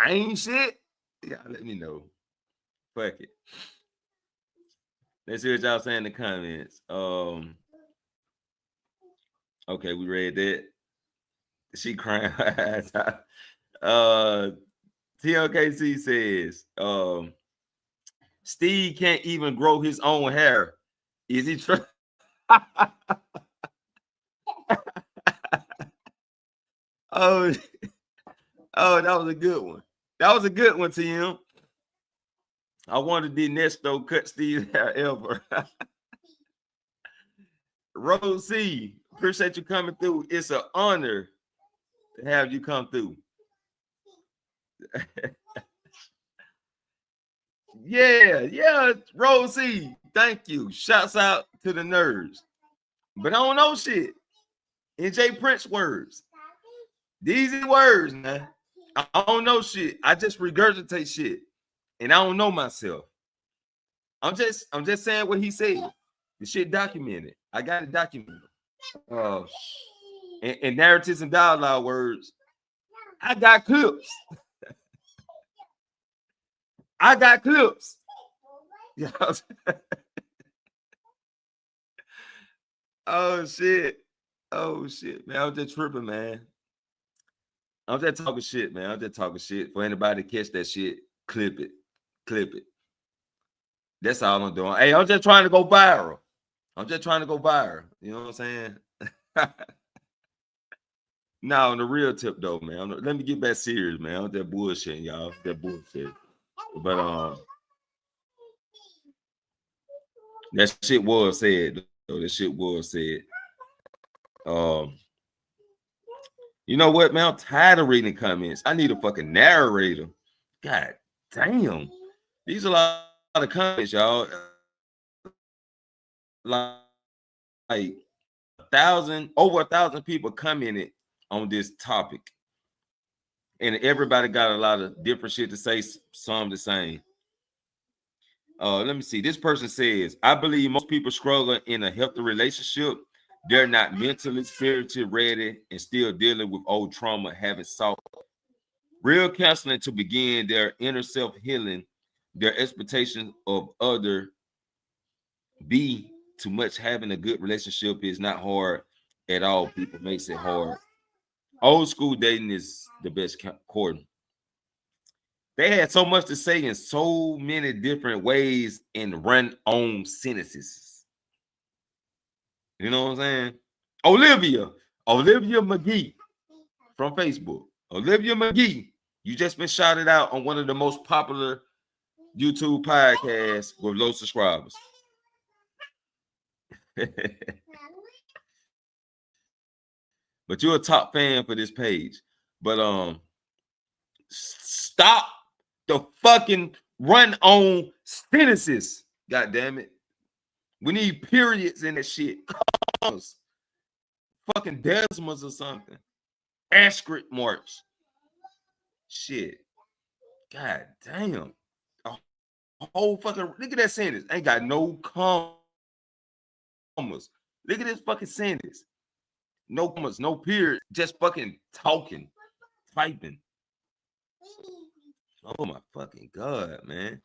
ain't shit. Y'all let me know. Fuck it. Let's see what y'all saying in the comments. Okay, we read that. She crying her ass out. TLKC says, Steve can't even grow his own hair. Is he trying? Oh, that was a good one. That was a good one, Tim. I wanted the Nesto cut Steve's hair ever. Rose C, appreciate you coming through. It's an honor to have you come through. Yeah, Rose C, thank you. Shouts out to the nerds. But I don't know shit. In Jay Prince words. These are words, man. I don't know shit. I just regurgitate shit. And I don't know myself. I'm just saying what he said. The shit documented. I got it documented. In narratives and dialogue words, I got clips. I got clips. Oh shit, man. I'm just tripping, man. I'm just talking shit, man. I'm just talking shit. For anybody to catch that shit, clip it. That's all I'm doing. Hey, I'm just trying to go viral. You know what I'm saying? No, on the real tip though, man. Let me get back serious, man. I'm that bullshit, y'all. That bullshit. But that shit was said. Though. That shit was said. You know what, man? I'm tired of reading comments. I need a fucking narrator. God damn. These are a lot of comments, y'all. Like over 1,000 people commented on this topic. And everybody got a lot of different shit to say, some the same. Let me see. This person says, I believe most people struggle in a healthy relationship. They're not mentally, spiritually ready and still dealing with old trauma, having sought real counseling to begin their inner self-healing. Their expectation of other be too much. Having a good relationship is not hard at all. People makes it hard. Old school dating is the best courting. They had so much to say in so many different ways in run-on sentences. You know what I'm saying? Olivia McGee from Facebook. Olivia McGee, you just been shouted out on one of the most popular YouTube podcasts with low subscribers. But you're a top fan for this page. But stop the fucking run-on sentences. God damn it. We need periods in that shit. Commas. Fucking decimals or something. Asterisk marks. Shit. God damn. A whole fucking look at that sentence. Ain't got no commas. Look at this fucking sentence. No commas, no period. Just fucking talking, typing. Oh my fucking God, man.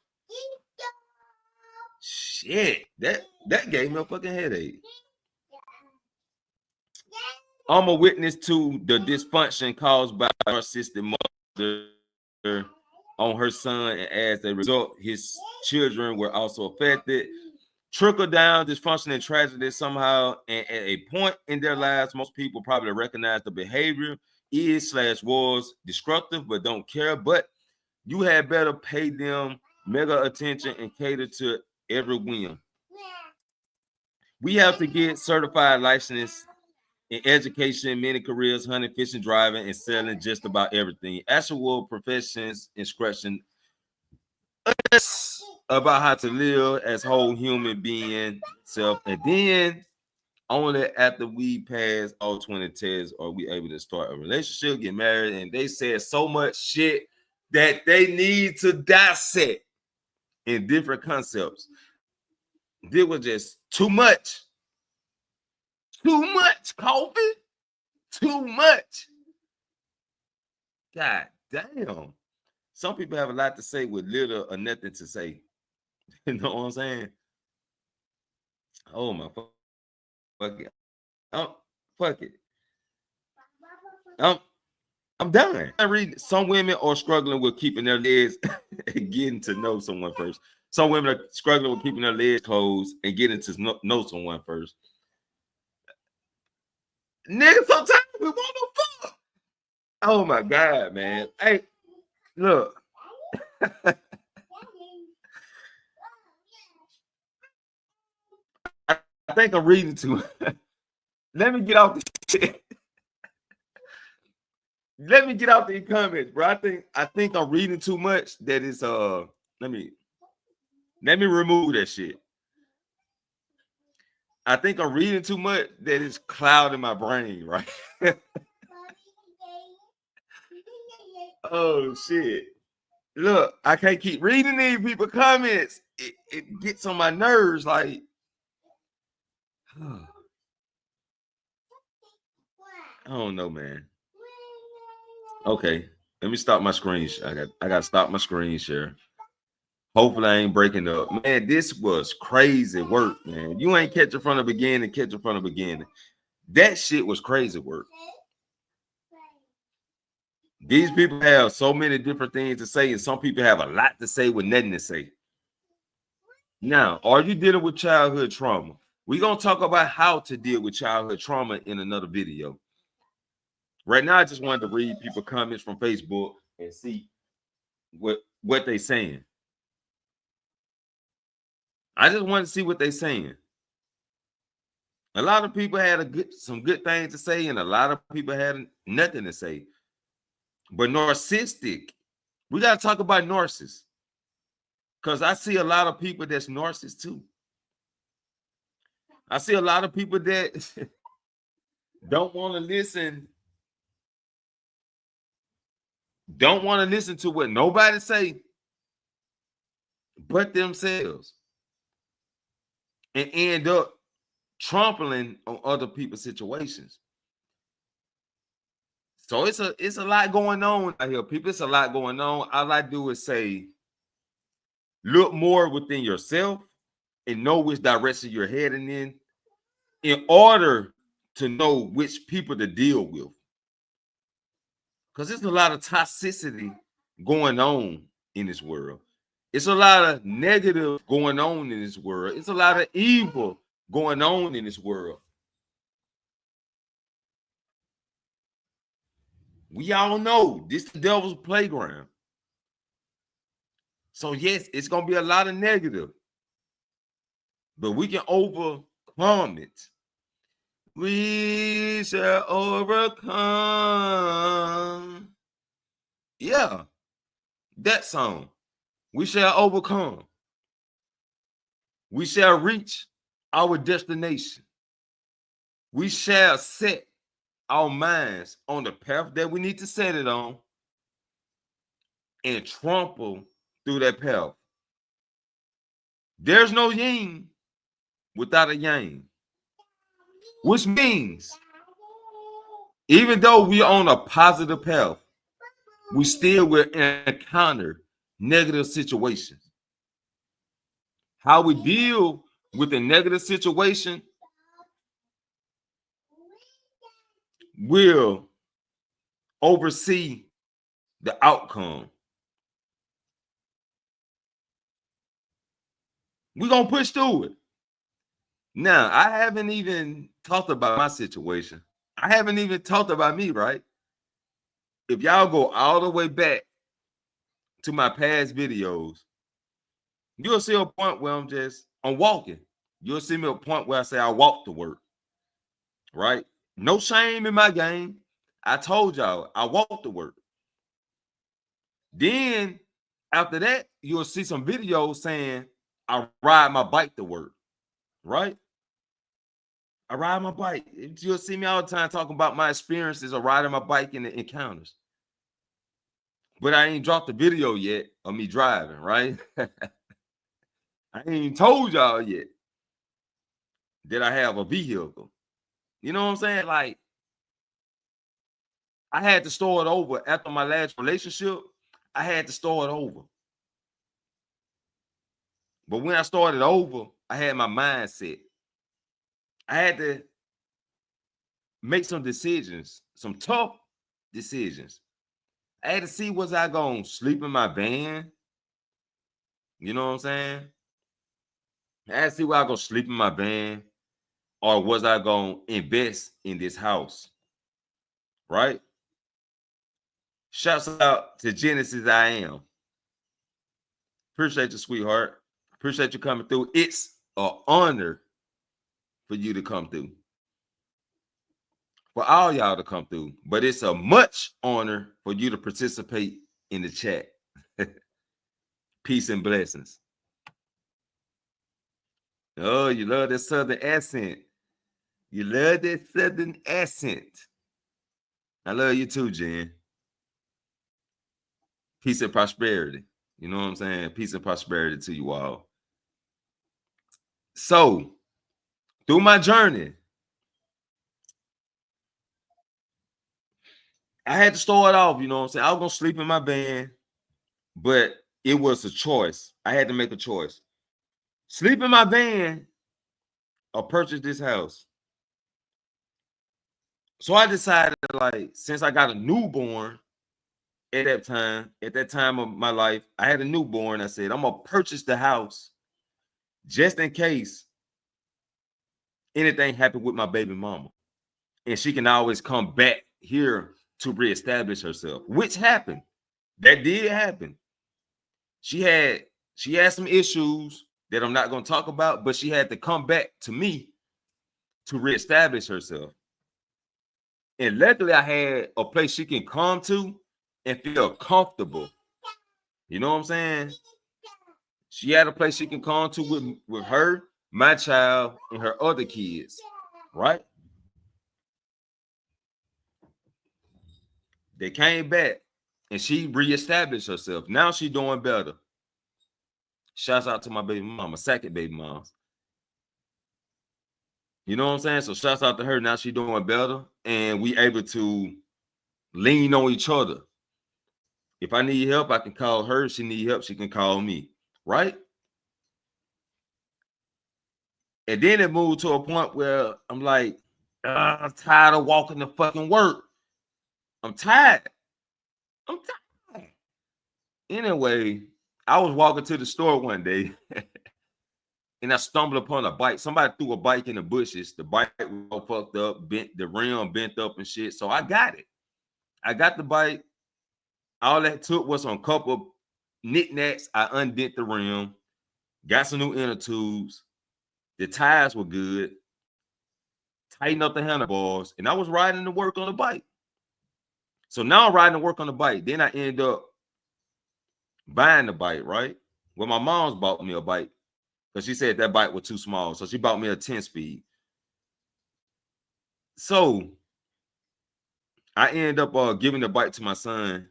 Shit. That gave me a fucking headache. I'm a witness to the dysfunction caused by our sister mother on her son, and as a result, his children were also affected. Trickle down dysfunction and tragedy somehow, and at a point in their lives, most people probably recognize the behavior was destructive, but don't care. But you had better pay them mega attention and cater to every whim. We have to get certified license in education, many careers, hunting, fishing, driving, and selling just about everything. Actual professions, instruction about how to live as whole human being self. And then only after we pass all 20 tests are we able to start a relationship, get married. And they said so much shit that they need to dissect in different concepts. This was just too much. Too much, Kobe. Too much. God damn. Some people have a lot to say with little or nothing to say. You know what I'm saying? Oh my fuck it. Fuck it. I'm done. I read some women are struggling with keeping their legs and getting to know someone first. Some women are struggling with keeping their legs closed and getting to know someone first. Nigga, sometimes we want to fuck. Oh my God, man. Hey, look. I think I'm reading too much. Let me get off the shit. Let me get out the comments, bro. I think I'm reading too much. That is let me remove that shit. I think I'm reading too much that is clouding my brain, right? Oh shit. Look, I can't keep reading these people comments. It gets on my nerves, like I don't know, man. Okay, let me stop my screen. I got to stop my screen share. Hopefully I ain't breaking up. Man, this was crazy work, man. You ain't catch it from the beginning, catch it from the beginning. That shit was crazy work. These people have so many different things to say, and some people have a lot to say with nothing to say. Now, are you dealing with childhood trauma? We're going to talk about how to deal with childhood trauma in another video. Right now, I just wanted to read people comments from Facebook and see what they're saying. I just want to see what they're saying. A lot of people had some good things to say, and a lot of people had nothing to say. But narcissistic, we got to talk about narcissists, because I see a lot of people that's narcissists too. I see a lot of people that don't want to listen to what nobody say but themselves, and end up trampling on other people's situations. So it's a lot going on out here, people. It's a lot going on. All I do is say, look more within yourself and know which direction you're heading in order to know which people to deal with. Because there's a lot of toxicity going on in this world. It's a lot of negative going on in this world. It's a lot of evil going on in this world. We all know this is the devil's playground. So yes, it's going to be a lot of negative, but we can overcome it. We shall overcome. Yeah, that song. We shall overcome. We shall reach our destination. We shall set our minds on the path that we need to set it on and trample through that path. There's no yin without a yang, which means even though we're on a positive path, we still will encounter negative situations. How we deal with a negative situation will oversee the outcome. We're going to push through it. Now, I haven't even talked about my situation. I haven't even talked about me, right? If y'all go all the way back to my past videos, you'll see a point where I'm walking. You'll see me a point where I say I walk to work, right? No shame in my game. I told y'all I walk to work. Then after that, you'll see some videos saying I ride my bike to work, right? I ride my bike. You'll see me all the time talking about my experiences of riding my bike in the encounters. But I ain't dropped the video yet of me driving, right? I ain't even told y'all yet that I have a vehicle. You know what I'm saying? Like, I had to start over after my last relationship. I had to start over. But when I started over, I had my mindset. I had to make some decisions, some tough decisions. I had to see, was I going to sleep in my van? You know what I'm saying? I had to see, was I going to sleep in my van? Or was I going to invest in this house? Right? Shouts out to Genesis I Am. Appreciate you, sweetheart. Appreciate you coming through. It's an honor for you to come through. For all y'all to come through. But it's a much honor for you to participate in the chat. Peace and blessings. Oh, you love that Southern accent. You love that Southern accent. I love you too, Jen. Peace and prosperity. You know what I'm saying? Peace and prosperity to you all. So, through my journey, I had to start off, you know what I'm saying? I was going to sleep in my van, but it was a choice. I had to make a choice. Sleep in my van or purchase this house. So I decided, like, since I got a newborn at that time of my life, I had a newborn. I said, I'm going to purchase the house just in case anything happened with my baby mama. And she can always come back here to reestablish herself, which happened. That did happen. She had some issues that I'm not going to talk about, but she had to come back to me to reestablish herself. And luckily, I had a place she can come to and feel comfortable. You know what I'm saying? She had a place she can come to with her, my child, and her other kids, right? They came back and she reestablished herself. Now she's doing better. Shouts out to my baby mama, second baby mom. You know what I'm saying? So shouts out to her. Now she's doing better. And we able to lean on each other. If I need help, I can call her. If she need help, she can call me. Right? And then it moved to a point where I'm like, I'm tired of walking to fucking work. I'm tired. Anyway, I was walking to the store one day and I stumbled upon a bike. Somebody threw a bike in the bushes. The bike was all fucked up, bent, the rim bent up and shit. So I got it. I got the bike. All that took was some couple knickknacks. I undent the rim, got some new inner tubes. The tires were good. Tighten up the handlebars, and I was riding to work on the bike. So now I'm riding to work on the bike. Then I end up buying the bike, right? Well, my mom's bought me a bike because she said that bike was too small. So she bought me a 10-speed. So I end up giving the bike to my son,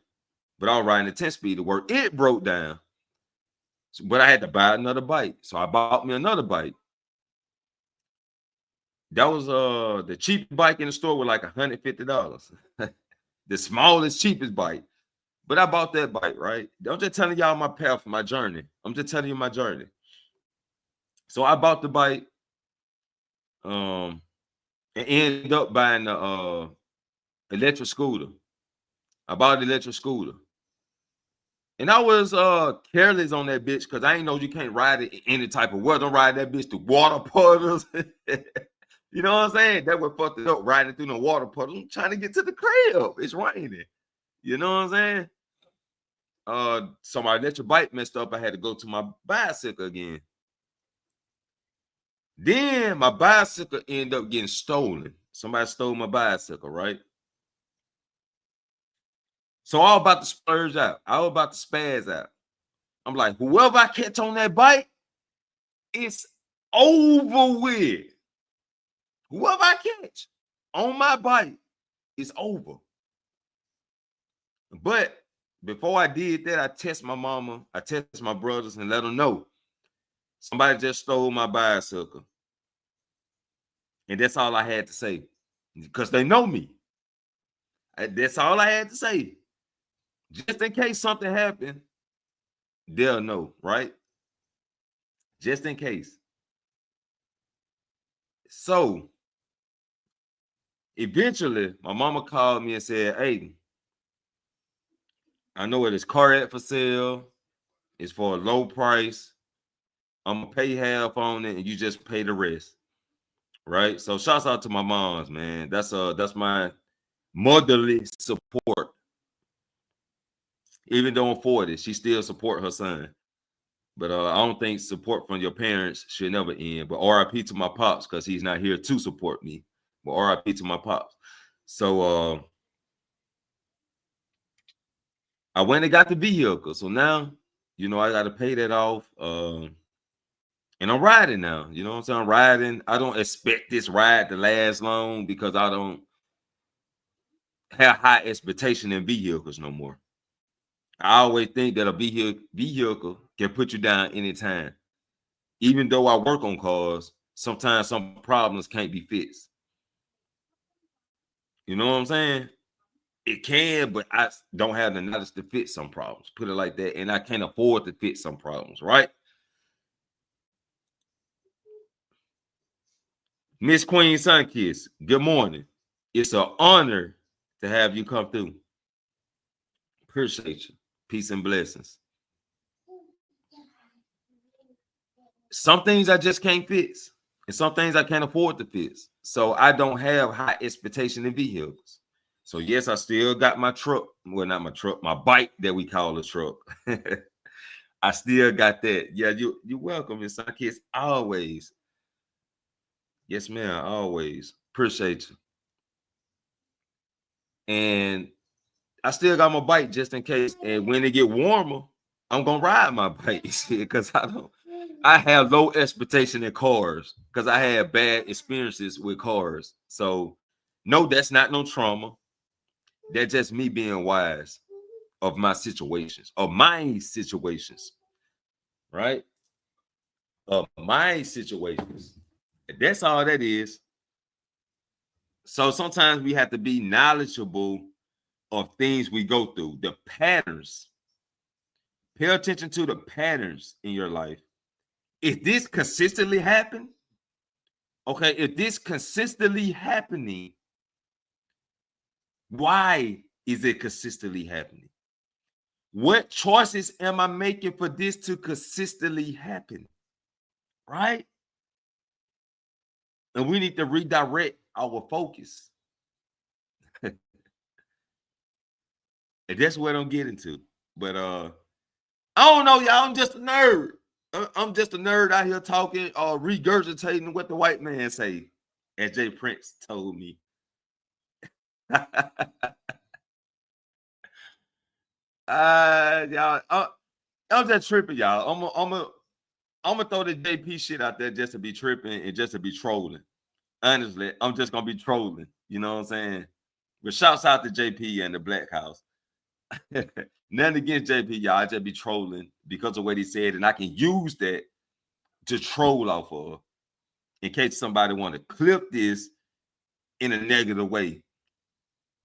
but I was riding the 10-speed to work. It broke down. But I had to buy another bike. So I bought me another bike. That was the cheapest bike in the store was like $150. The smallest, cheapest bike. But I bought that bike, right? I'm just telling y'all my path, my journey. I'm just telling you my journey. So I bought the bike, and ended up buying the electric scooter. I bought the electric scooter. And I was careless on that bitch because I ain't know you can't ride it in any type of weather. Ride that bitch through water puddles. You know what I'm saying? That would fuck it up, riding through the water puddle. I'm trying to get to the crib. It's raining. You know what I'm saying? So my electric bike messed up. I had to go to my bicycle again. Then my bicycle ended up getting stolen. Somebody stole my bicycle, right? So I was about to splurge out. I was about to spaz out. I'm like, whoever I catch on that bike, it's over with. Whoever I catch on my bike, it's over. But before I did that, I test my mama, I test my brothers and let them know somebody just stole my bicycle. And that's all I had to say because they know me. That's all I had to say. Just in case something happened, they'll know, right? Just in case. So eventually, my mama called me and said, hey, I know where this car at for sale. It's for a low price. I'm gonna pay half on it and you just pay the rest. Right? So shouts out to my moms, man. That's my motherly support. Even though I'm 40, she still support her son. But I don't think support from your parents should never end. But RIP to my pops because he's not here to support me. But RIP to my pops. So I went and got the vehicle. So now, you know, I got to pay that off. And I'm riding now. You know what I'm saying? I'm riding. I don't expect this ride to last long because I don't have high expectation in vehicles no more. I always think that a vehicle can put you down anytime. Even though I work on cars, sometimes some problems can't be fixed. You know what I'm saying? It can, but I don't have the knowledge to fix some problems. Put it like that. And I can't afford to fix some problems, right? Miss Queen Sunkiss, good morning. It's an honor to have you come through. Appreciate you. Peace and blessings. Some things I just can't fix, and some things I can't afford to fix. So I don't have high expectation in vehicles. So yes, I still got my truck. Well, not my truck, my bike that we call a truck. I still got that. Yeah, you're welcome, Miss Sunkiss. Always. Yes, ma'am. Always. Appreciate you. And I still got my bike just in case. And when it get warmer, I'm gonna ride my bike because I have low expectation in cars because I had bad experiences with cars. So no, that's not no trauma. That's just me being wise of my situations, right? Of my situations. That's all that is. So sometimes we have to be knowledgeable of things we go through, the patterns. Pay attention to the patterns in your life. If this consistently happen, okay, if this consistently happening, why is it consistently happening? What choices am I making for this to consistently happen? Right? And we need to redirect our focus. And that's what I'm getting to. But I don't know, y'all. I'm just a nerd. I'm just a nerd out here talking or regurgitating what the white man say, as Jay Prince told me. Y'all, I'm just tripping, y'all. I'm gonna throw the JP shit out there just to be tripping and just to be trolling. Honestly, I'm just gonna be trolling. You know what I'm saying? But shouts out to JP and the Black House. Nothing against JP, y'all. I just be trolling because of what he said, and I can use that to troll off of in case somebody want to clip this in a negative way.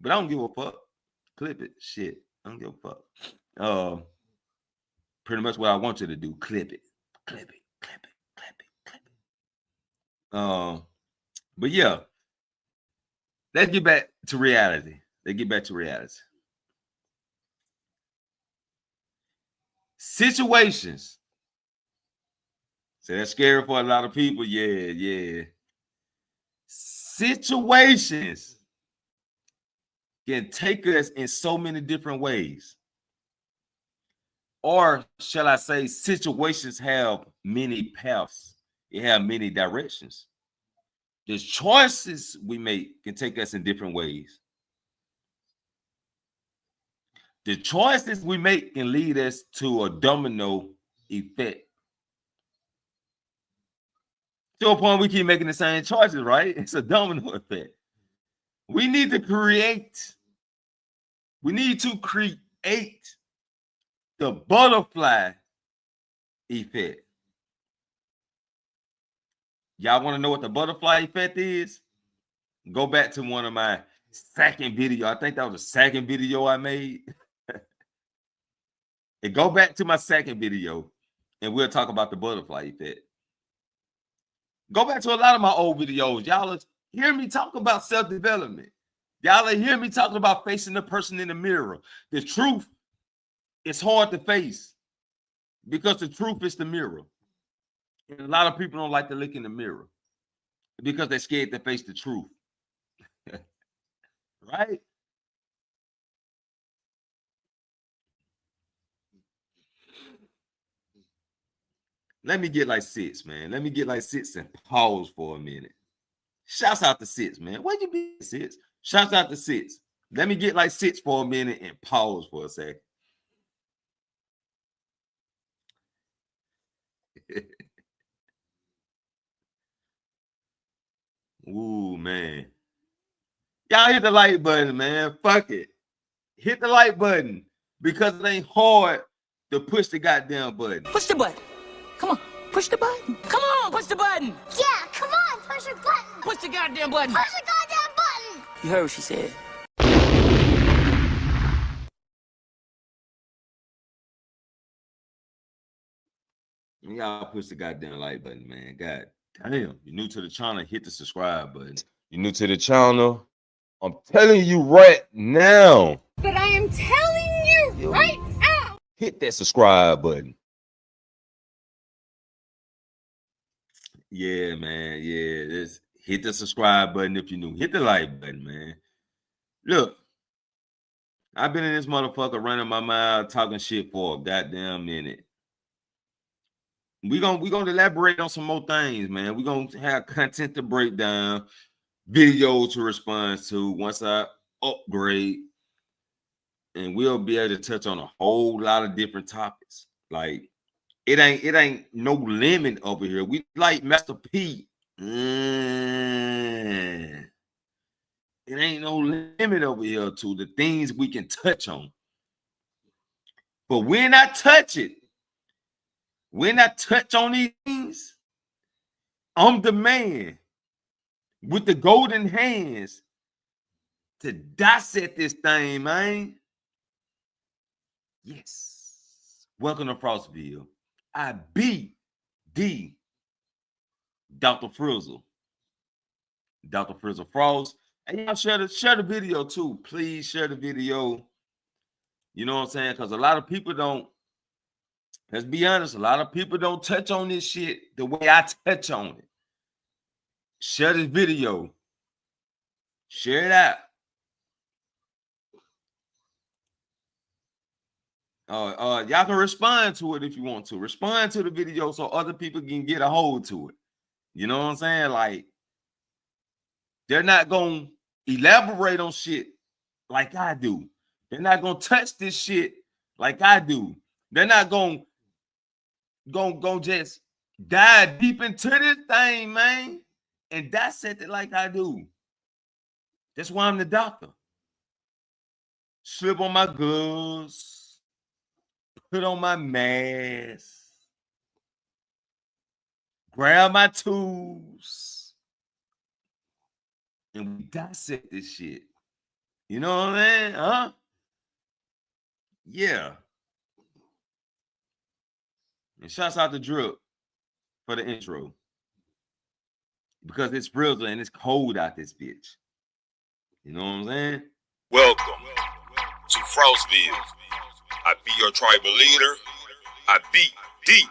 But I don't give a fuck. Clip it. Shit. I don't give a fuck. Pretty much what I want you to do. Clip it. Clip it. Clip it. Clip it. Clip it. But yeah. Let's get back to reality. Situations. So that's scary for a lot of people. Yeah. Situations can take us in so many different ways. Or shall I say, situations have many paths. They have many directions. The choices we make can take us in different ways. The choices we make can lead us to a domino effect. To a point we keep making the same choices, right? It's a domino effect. We need to create the butterfly effect. Y'all want to know what the butterfly effect is? Go back to one of my second video. I think that was the second video I made. And go back to my second video and we'll talk about the butterfly effect. Go back to a lot of my old videos. Y'all hear me talk about self-development. Y'all hear me talking about facing the person in the mirror. The truth is hard to face because the truth is the mirror. And a lot of people don't like to look in the mirror because they're scared to face the truth. Right? Let me get like six, man. Let me get like six and pause for a minute. Shouts out to six, man. Where'd you be, six? Shouts out to six. Let me get like six for a minute and pause for a second. Ooh, man. Y'all hit the like button, man. Fuck it. Hit the like button because it ain't hard to push the goddamn button. Push the button. Come on. Push the button. Come on, push the button. Yeah, come on, push the button. Push the goddamn button. Push the goddamn button. You heard what she said. Y'all push the goddamn like button, man. God damn. You're new to the channel, hit the subscribe button. You're new to the channel. I'm telling you right now. But I am telling you right now. Hit that subscribe button. Yeah, man. Yeah. Just hit the subscribe button if you're new. Hit the like button, man. Look, I've been in this motherfucker running my mouth talking shit for a goddamn minute. We're gonna elaborate on some more things, man. We're gonna have content to break down, video to respond to once I upgrade, and we'll be able to touch on a whole lot of different topics. Like it ain't no limit over here. We like Master P. It ain't no limit over here to the things we can touch on. But when I touch it, when I touch on these things, I'm the man with the golden hands to dissect this thing, man. Yes. Welcome to Frostville. I be the Dr. Frizzle. Dr. Frizzle Frost. And y'all share the video too. Please share the video. You know what I'm saying? Because a lot of people don't, let's be honest, a lot of people don't touch on this shit the way I touch on it. Share this video. Share it out. Y'all can respond to it if you want to. Respond to the video so other people can get a hold to it. You know what I'm saying? Like, they're not going to elaborate on shit like I do. They're not going to touch this shit like I do. They're not going to just dive deep into this thing, man, and dissect it like I do. That's why I'm the doctor. Slip on my gloves, put on my mask, grab my tools, and we dissect this shit. You know what I'm saying? Huh? Yeah. And shouts out to Drip for the intro. Because it's frizzle and it's cold out this bitch. You know what I'm saying? Welcome to Frostville. I be your tribal leader. I be D.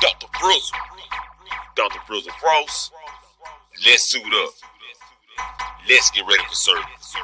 Dr. Frizzle. Dr. Frizzle Frost. Let's suit up. Let's get ready for service.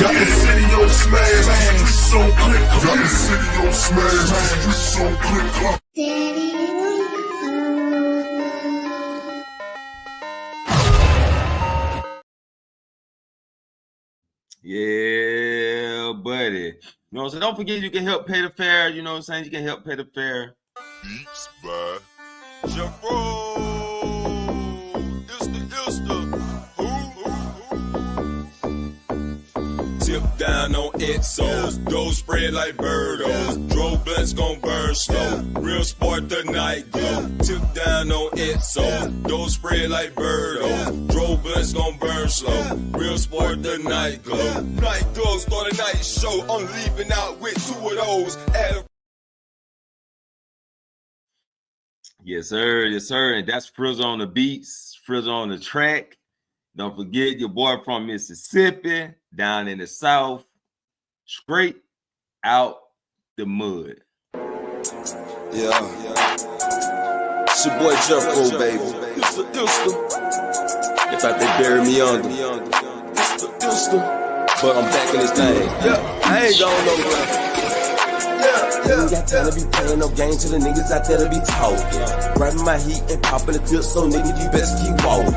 Got the city on smash, so click. Got the city on smash, so click. Yeah, buddy. You know what I'm saying? Don't forget you can help pay the fare. You know what I'm saying? You can help pay the fare. Beats by Chilhood. Tip down on Exos, those spread like birdos. Drove blunts gon' burn slow. Real sport the night glow. Tip down on Exos, those spread like birdos. Drove blunts gon' burn slow. Real sport the night glow. Night glow, start a night show. I'm leaving out with 2 of those. Yes, sir. Yes, sir. And that's Frizzle on the beats, Frizzle on the track. Don't forget your boy from Mississippi, down in the South, straight out the mud. Yeah. It's your boy Jeffro, baby. In fact, they buried me under. But I'm back in this thing. Yeah, I ain't going nowhere. Ain't got time to be playing no games to the niggas out there to be talking. Grabbing my heat and popping the tip, so nigga, you best keep walking.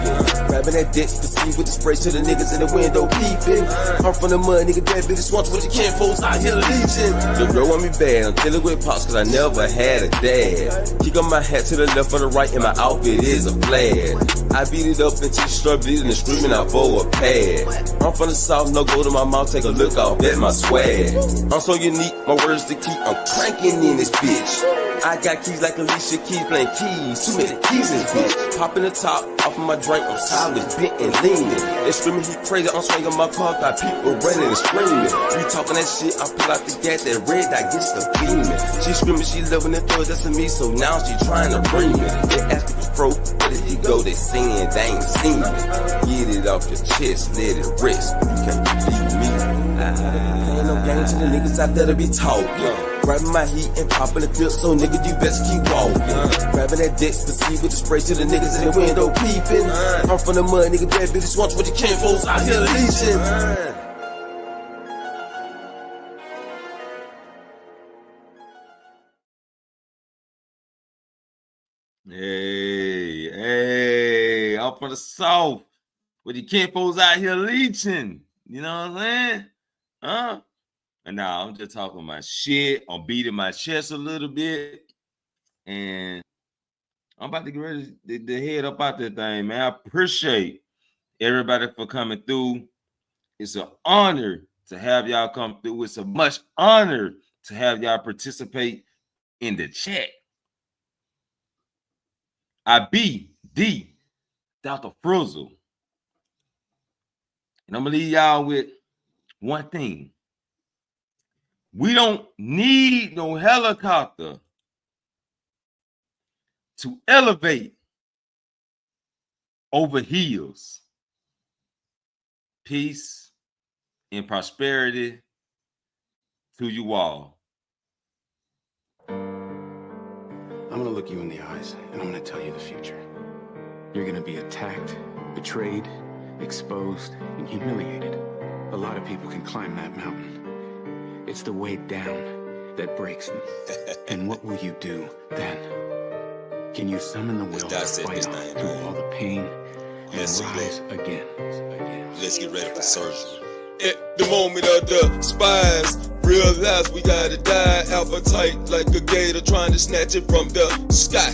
Grabbing that dick to see with the spray to the niggas in the window peeping. I'm from the mud, nigga, that bitch wants what you can't folks out here leeching. The girl want me bad, I'm dealing with pops cause I never had a dad. Kick on my hat to the left or the right and my outfit is a flag. I beat it up until she start bleeding and screaming out for a pad. I'm from the South, no go to my mouth, take a look out at my swag. I'm so unique, my words to keep, I'm cranking in this bitch. I got keys like Alicia Keys playing keys. Too many keys in this bitch. Popping the top off of my drink, I'm solid, bent and leaning. They screaming, he crazy, I'm swinging my car, got people running and screaming. We talking that shit, I pull out the gas, that red dot gets the beaming. She screaming, she loving the throws, that's to me, so now she trying to bring me. They asking for pro, where did you go? They saying they ain't seen me. Get it off your chest, let it rest. You can't believe me. Ain't no game to the niggas out there to be talking. Grabbing my heat and popping the clip, so nigga, you best keep walking. Grabbing that Dex to see with the spray to the niggas in the window peeping. I'm from the mud, nigga, that bitch wants what you can't folks out here leeching. Hey, I'm from the South, but you can't folks out here leeching. You know what I'm saying? Huh? And now I'm just talking my shit. I'm beating my chest a little bit. And I'm about to get ready to head up out that thing, man. I appreciate everybody for coming through. It's an honor to have y'all come through. It's a much honor to have y'all participate in the chat. I be D. Dr. Frizzle. And I'm going to leave y'all with one thing. We don't need no helicopter to elevate over hills. Peace and prosperity to you all. I'm going to look you in the eyes and I'm going to tell you the future. You're going to be attacked, betrayed, exposed, and humiliated. A lot of people can climb that mountain. It's the way down that breaks them. And what will you do then? Can you summon the will to fight on through all the pain and rise again? Let's get ready for surgery. At the moment of the spies, realize we gotta die. Appetite like a gator trying to snatch it from the sky.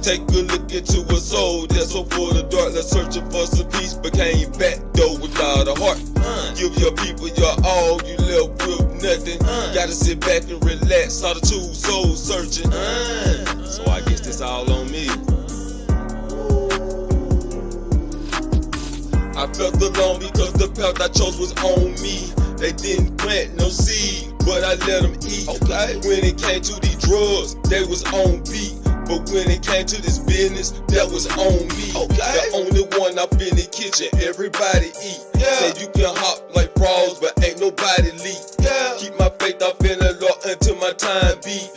Take a look into a soul that's so full of darkness, searching for some peace, but came back though without a heart. Give your people your all, you left with nothing. Gotta sit back and relax, solitude, soul searching. So I guess that's all on me. I felt alone because the path I chose was on me. They didn't plant no seed, but I let them eat. Okay. When it came to these drugs, they was on beat. But when it came to this business, that was on me. Okay. The only one up in the kitchen, everybody eat. Say you can hop like frogs, but ain't nobody leak. Keep my faith up in the Lord until my time beat.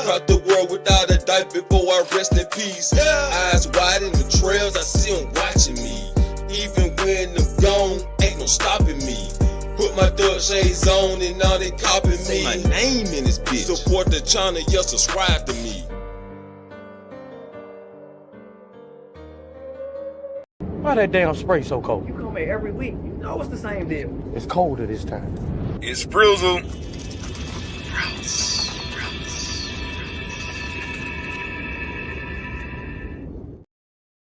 Cross the world without a dice before I rest in peace. Eyes wide in the trails, I see them watching me. Even when I'm gone, ain't no stopping me. Put my thug shades on and now they copying me. My name in this bitch. Support the channel, yeah, subscribe to me. Why that damn spray so cold? You come here every week. You know it's the same deal. It's colder this time. It's Frizzle.